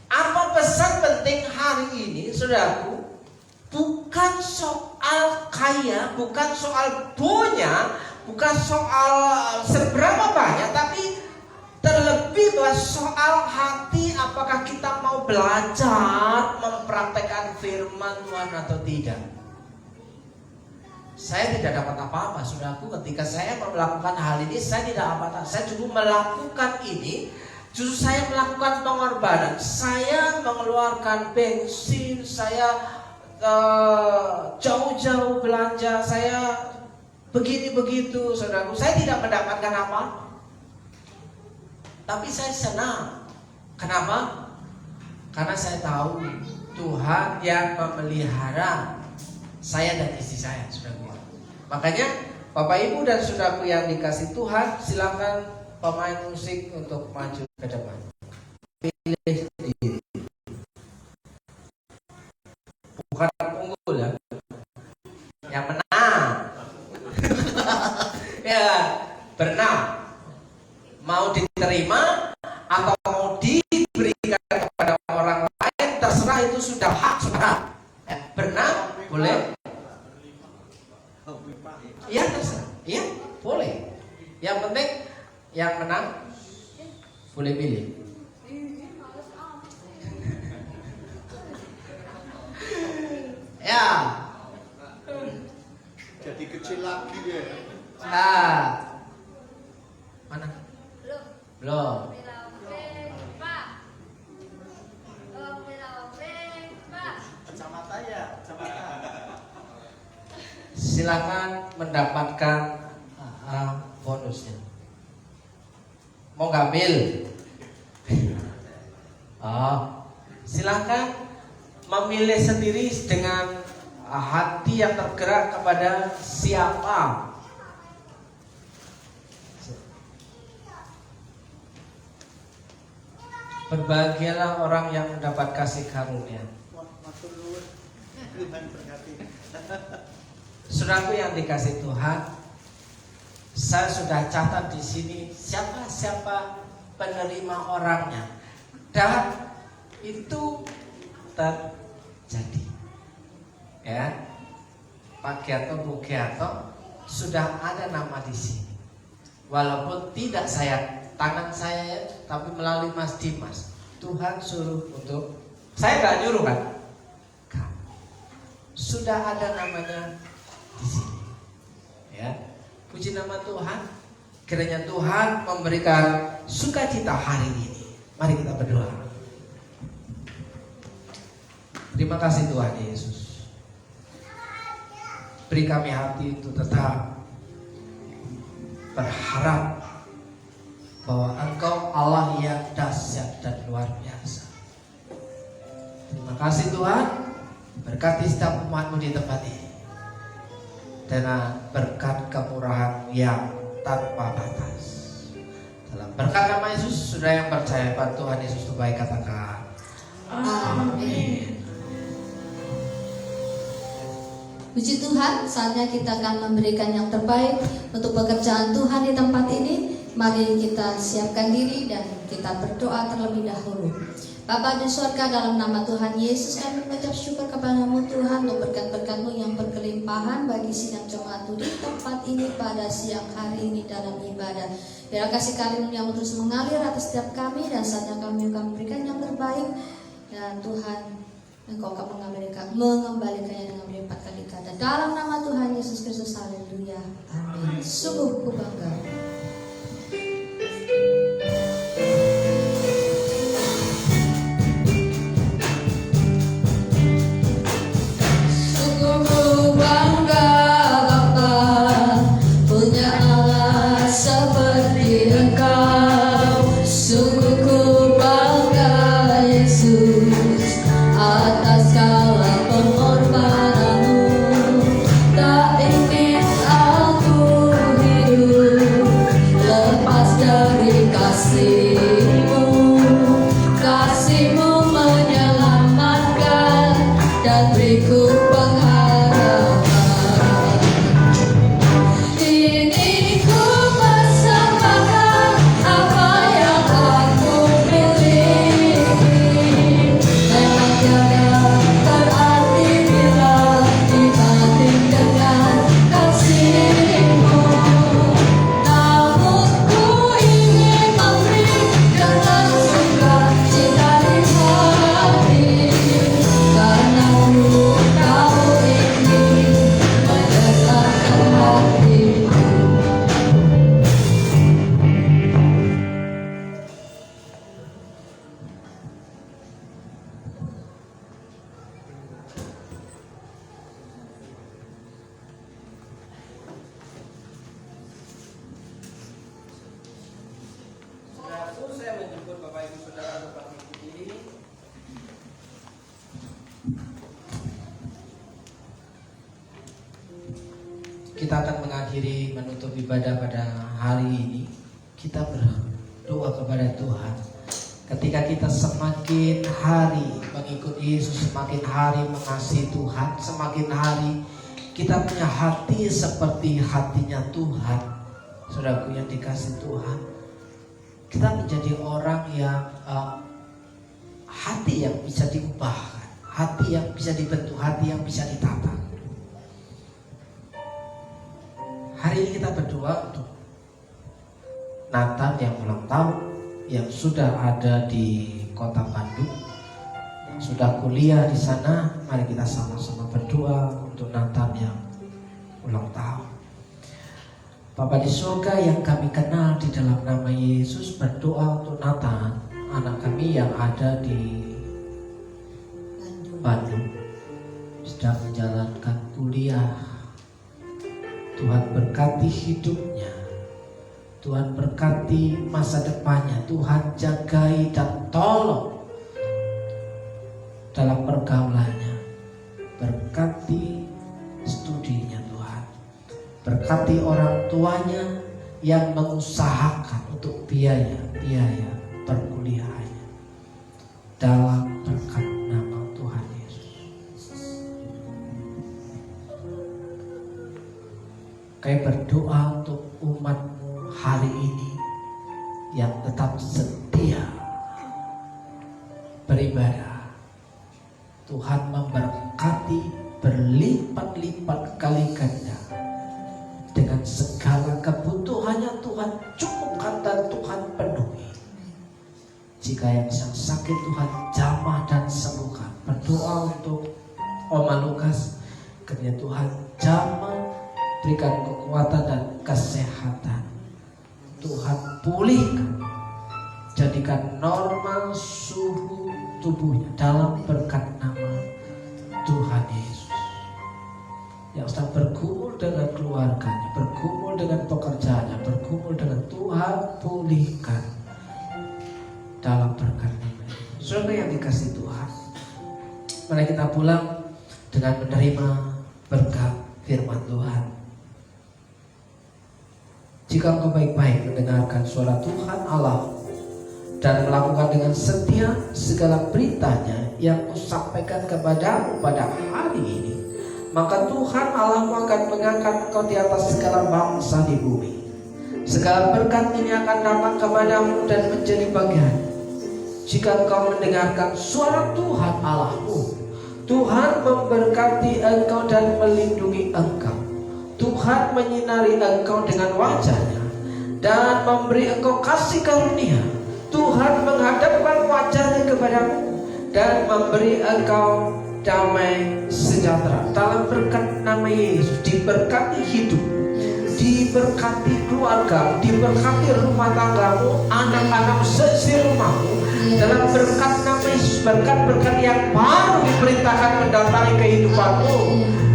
B: apa pesan penting hari ini, saudaraku? Bukan soal kaya, bukan soal punya, bukan soal seberapa banyak, tapi terlebih soal hati. Apakah kita mau belajar mempraktekkan firman Tuhan atau tidak? Saya tidak dapat apa-apa, saudaraku. Ketika saya melakukan hal ini, saya tidak apa-apa. Saya cuma melakukan ini. Justru saya melakukan pengorbanan. Saya mengeluarkan bensin. Saya jauh-jauh belanja. Saya begini begitu, saudaraku. Saya tidak mendapatkan apa-apa, tapi saya senang. Kenapa? Karena saya tahu Tuhan yang memelihara saya dan istri saya, saudaraku. Makanya Bapak Ibu dan saudaraku yang dikasih Tuhan, silakan pemain musik untuk maju ke depan. Pilih sendiri. Bukan unggul ya. Yang menang. Ya, berenang. Mau diterima atau mau diberikan kepada orang lain, terserah, itu sudah hak saudara. Berenang boleh. Iya terserah. Iya boleh. Yang penting yang menang boleh pilih. Ya.
F: Jadi kecil lagi ya.
B: Mana? Belum.
F: Kacamata ya, kacamata.
B: Silakan mendapatkan bonusnya. Mau ngambil? Silakan memilih sendiri dengan hati yang tergerak kepada siapa. Berbahagialah orang yang mendapat kasih karunia.
F: Wah, matur nuwun. Tuhan berkati.
B: Saudaraku yang dikasih Tuhan, saya sudah catat di sini siapa penerima orangnya, dan itu terjadi. Ya, Pak Giato, Bu Giato sudah ada nama di sini. Walaupun tidak tangan saya, tapi melalui Mas Dimas, Tuhan suruh untuk, saya nggak nyuruh kan? Sudah ada namanya di sini. Ya, puji nama Tuhan. Kiranya Tuhan memberikan sukacita hari ini. Mari kita berdoa. Terima kasih Tuhan Yesus. Beri kami hati itu tetap berharap bahwa Engkau Allah yang dahsyat dan luar biasa. Terima kasih Tuhan. Berkati setiap umat-Mu di tempat ini, dan berkat kemurahan yang tanpa batas. Dalam berkat nama Yesus, saudara yang percaya pada Tuhan Yesus terbaik, katakan amin.
A: Puji Tuhan, saatnya kita akan memberikan yang terbaik untuk pekerjaan Tuhan di tempat ini. Mari kita siapkan diri dan kita berdoa terlebih dahulu. Bapa di surga, dalam nama Tuhan Yesus kami mengucap syukur kepada-Mu Tuhan untuk berkat-berkat-Mu yang berkelimpahan bagi sidang jemaat-Mu di tempat ini pada siang hari ini dalam ibadah. Biar kasih karunia yang terus mengalir atas setiap kami, dan saatnya kami akan memberikan yang terbaik. Dan Tuhan, Engkau akan mengembalikannya dengan berlipat kali ganda. Dalam nama Tuhan Yesus Kristus, haleluya, amin. Sungguh ku bangga.
B: kita akan mengakhiri menutup ibadah pada hari ini. Kita berdoa kepada Tuhan. Ketika kita semakin hari mengikuti Yesus, semakin hari mengasihi Tuhan, semakin hari kita punya hati seperti hatinya Tuhan. Saudaraku yang dikasihi Tuhan, kita menjadi orang yang hati yang bisa diubahkan, hati yang bisa dibentuk, hati yang bisa ditata. Hari ini kita berdoa untuk Nathan yang ulang tahun, yang sudah ada di kota Bandung, yang sudah kuliah di sana. Mari kita sama-sama berdoa untuk Nathan yang ulang tahun. Bapa di surga yang kami kenal di dalam nama Yesus, berdoa untuk Nathan, anak kami yang ada di Bandung, sedang menjalankan kuliah. Tuhan berkati hidupnya, Tuhan berkati masa depannya, Tuhan jagai dan tolong dalam pergaulannya. Berkati studinya Tuhan, berkati orang tuanya yang mengusahakan untuk biaya perkuliahannya. Dalam berkat nama Tuhan Yesus. Kami berdoa untuk umat-Mu hari ini yang tetap setia beribadah. Tuhan memberkati berlipat-lipat kali ganda. Dengan segala kebutuhannya Tuhan cukupkan dan Tuhan penuhi. Jika yang sakit Tuhan jamah dan sembuhkan. Berdoa untuk Oma Lukas, kiranya Tuhan jamah, berikan kekuatan dan kesehatan. Tuhan pulihkan, jadikan normal suhu tubuhnya dalam berkat nama Tuhan Yesus. Yang sedang bergumul dengan keluarganya, bergumul dengan pekerjaannya, bergumul dengan Tuhan pulihkan dalam berkat nama Yesus. Saudara yang dikasihi Tuhan, mari kita pulang dengan menerima berkat firman Tuhan. Jika engkau baik-baik mendengarkan suara Tuhan Allah dan melakukan dengan setia segala beritanya yang kusampaikan kepadamu pada hari ini, maka Tuhan Allahmu akan mengangkat engkau di atas segala bangsa di bumi. Segala berkat ini akan datang kepadamu dan menjadi bagian. Jika engkau mendengarkan suara Tuhan Allahmu, Tuhan memberkati engkau dan melindungi engkau. Tuhan menyinari engkau dengan wajah-Nya dan memberi engkau kasih karunia. Tuhan menghadapkan wajah-Nya kepadamu dan memberi engkau damai sejahtera. Dalam berkat nama Yesus, diberkati hidup, diberkati keluarga, diberkati rumah tanggamu, anak-anak seisi rumahmu. Dalam berkat nama Yesus, berkat-berkat yang baru diperintahkan mendatangi kehidupanmu.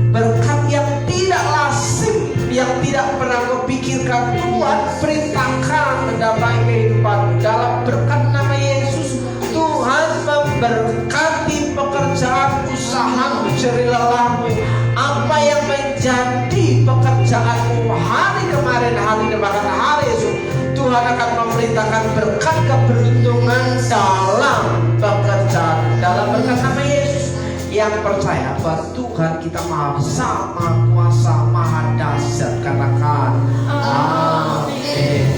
B: Berkat yang tidak lazim, yang tidak pernah kau pikirkan, Tuhan perintahkan mendatangi kehidupanmu. Dalam berkat nama Yesus, Tuhan memberkati pekerjaan usahamu, jerih lelahmu. Apa yang menjadi pekerjaanmu hari kemarin, hari depan, hari esok, Tuhan akan memerintahkan berkat keberuntungan dalam pekerjaan. Dalam berkat nama Yesus, yang percaya bahwa Tuhan kita maha besar, maha kuasa, maha dahsyat, katakan amin.